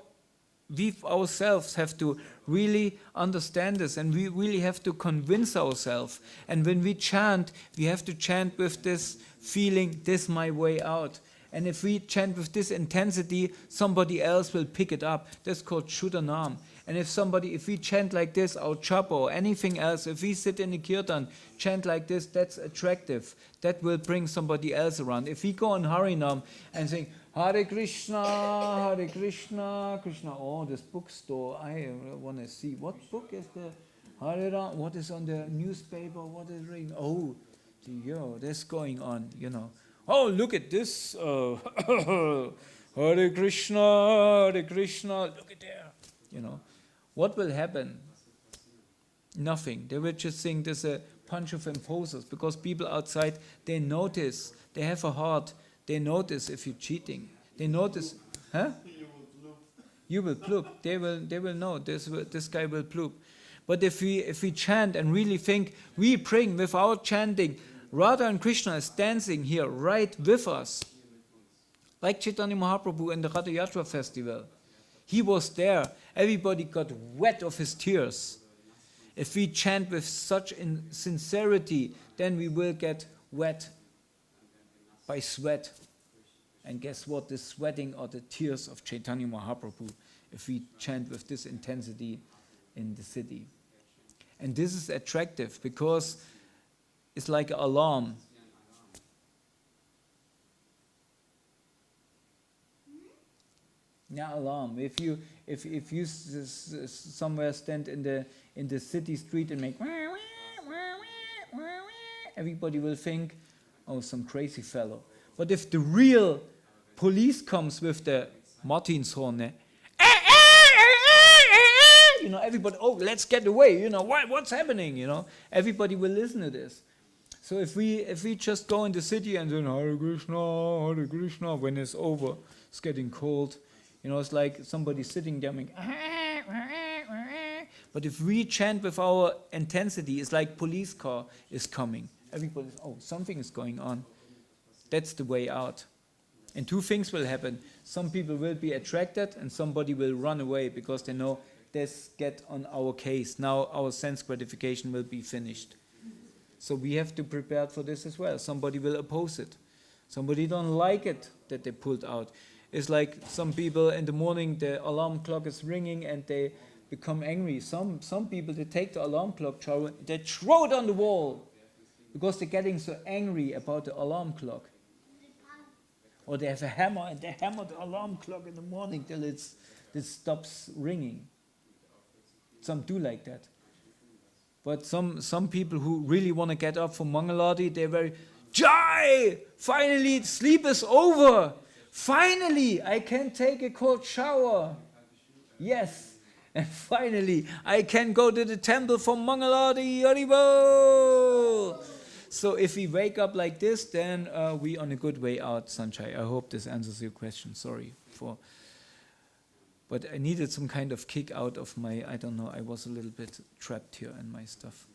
we ourselves have to really understand this, and we really have to convince ourselves. And when we chant, we have to chant with this feeling, this is my way out. And if we chant with this intensity, somebody else will pick it up. That's called Shuddhanam. And if we chant like this, our chapa or anything else, if we sit in the kirtan, chant like this, that's attractive. That will bring somebody else around. If we go on Harinam and sing, Hare Krishna, Krishna, oh, this bookstore, I want to see. What book is the Hare Ram? What is on the newspaper? What is reading? Oh, that's going on, Oh, look at this. Hare Krishna, look at there. What will happen? Nothing. They will just think there's a bunch of imposers, because people outside, they notice, they have a heart, they notice if you're cheating. They notice, huh? You will ploop. They will know this guy will ploop. But if we chant and really think, we bring without chanting, Radha and Krishna is dancing here right with us. Like Chaitanya Mahaprabhu in the Ratha Yatra festival. He was there. Everybody got wet of his tears. If we chant with such sincerity, then we will get wet by sweat. And guess what? The sweating are the tears of Chaitanya Mahaprabhu if we chant with this intensity in the city. And this is attractive because it's like an alarm. Yeah, alarm. If you somewhere stand in the city street and make, everybody will think, oh, some crazy fellow. But if the real police comes with the Martinshorn, everybody, oh, let's get away. What's happening? Everybody will listen to this. So if we just go in the city and then Hare Krishna, when it's over, it's getting cold. It's like somebody sitting there making, but if we chant with our intensity, it's like police car is coming. Everybody's, oh, something is going on. That's the way out. And two things will happen. Some people will be attracted and somebody will run away because they know this get on our case. Now our sense gratification will be finished. So we have to prepare for this as well. Somebody will oppose it. Somebody don't like it that they pulled out. It's like some people in the morning, the alarm clock is ringing and they become angry. Some people, they take the alarm clock, they throw it on the wall because they're getting so angry about the alarm clock. Or they have a hammer and they hammer the alarm clock in the morning till it stops ringing. Some do like that. But some people who really want to get up for Mangaladi, they're very, Jai! Finally, sleep is over! Finally, I can take a cold shower. Yes. And finally, I can go to the temple for Mangaladi. Haribol! So if we wake up like this, then we on a good way out, Sanjay. I hope this answers your question. Sorry for... But I needed some kind of kick out of my, I don't know, I was a little bit trapped here in my stuff.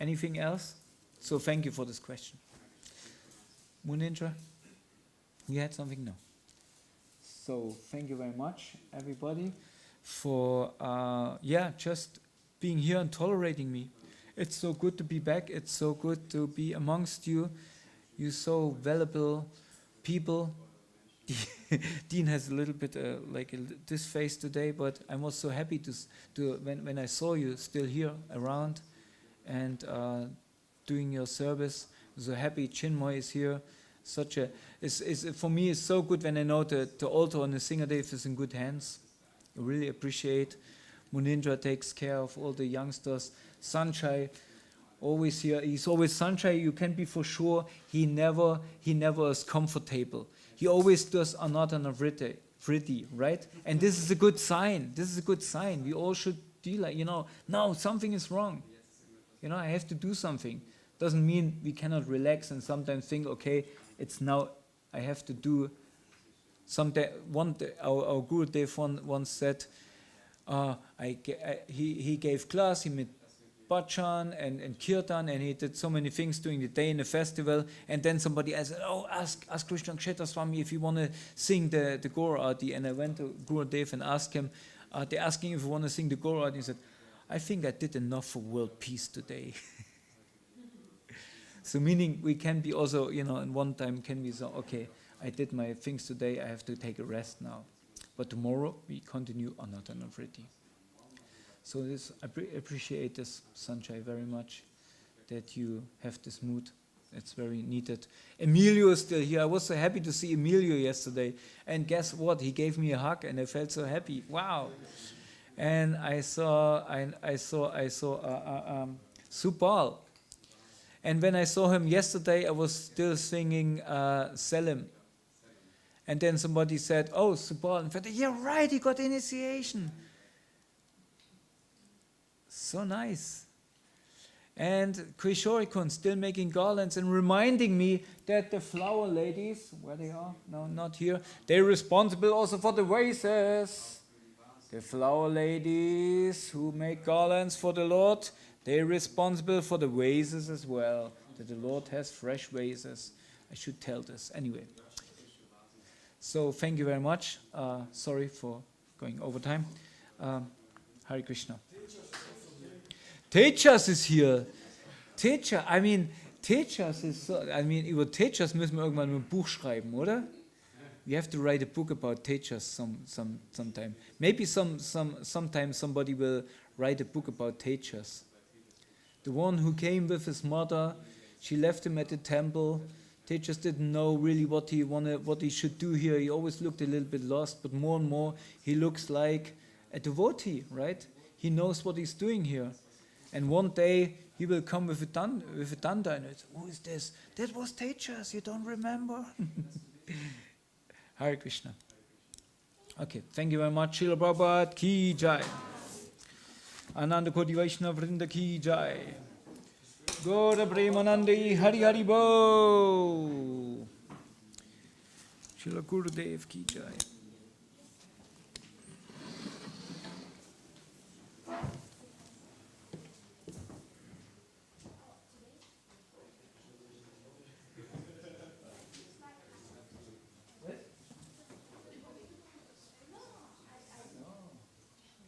Anything else? So thank you for this question. Munindra? You had something? No. So thank you very much, everybody, for just being here and tolerating me. It's so good to be back. It's so good to be amongst you. You so valuable people. Dean has a little bit this face today, but I was so happy to when I saw you still here around and doing your service. So happy Chinmoy is here. For me, it's so good when I know the altar on the Singadev is in good hands. I really appreciate. Munindra takes care of all the youngsters. Sanjay, always here. He's always Sanjay. You can be for sure. He never is comfortable. He always does another vritti, right? And this is a good sign. This is a good sign. We all should do like, no, something is wrong. I have to do something. Doesn't mean we cannot relax and sometimes think, okay, it's now I have to do something. Our Guru Dev once said, He gave class, he met Bhajan and Kirtan, and he did so many things during the day in the festival. And then somebody asked, "Oh, ask Krishna Kshetra Swami if you want to sing the Gaur Aarti." And I went to Gurudev and asked him, they're asking if you want to sing the Gaur Aarti. He said, "I think I did enough for world peace today." So meaning we can be also, in one time can be so, okay, I did my things today, I have to take a rest now. But tomorrow we continue Anatana Vritti. So this, I appreciate this, Sanjay, very much, that you have this mood. It's very needed. Emilio is still here. I was so happy to see Emilio yesterday. And guess what? He gave me a hug and I felt so happy. Wow. And I saw Supal. And when I saw him yesterday, I was still singing Selim. And then somebody said, "Oh, Supal." And I said, "Yeah, right, he got initiation." So nice. And Krishorikun still making garlands and reminding me that the flower ladies, where they are? No, not here. They're responsible also for the vases. The flower ladies who make garlands for the Lord, they're responsible for the vases as well. That the Lord has fresh vases. I should tell this anyway. So thank you very much. Sorry for going over time. Hare Krishna. Tejas is here. Tejas is so, über Tejas müssen wir irgendwann ein Buch schreiben, oder? We have to write a book about Tejas sometime. Maybe sometime somebody will write a book about Tejas. The one who came with his mother, she left him at the temple. Tejas didn't know really what he should do here. He always looked a little bit lost, but more and more he looks like a devotee, right? He knows what he's doing here. And one day he will come with a danda and it's, "Who is this?" "That was Tejas, you don't remember?" Hare Krishna. Okay, thank you very much. Srila Prabhupada ki jai. Ananda Koti Vaishnava Vrinda ki jai. Gaura Premanandi Hari Hari Bo. Srila Gurudev ki jai.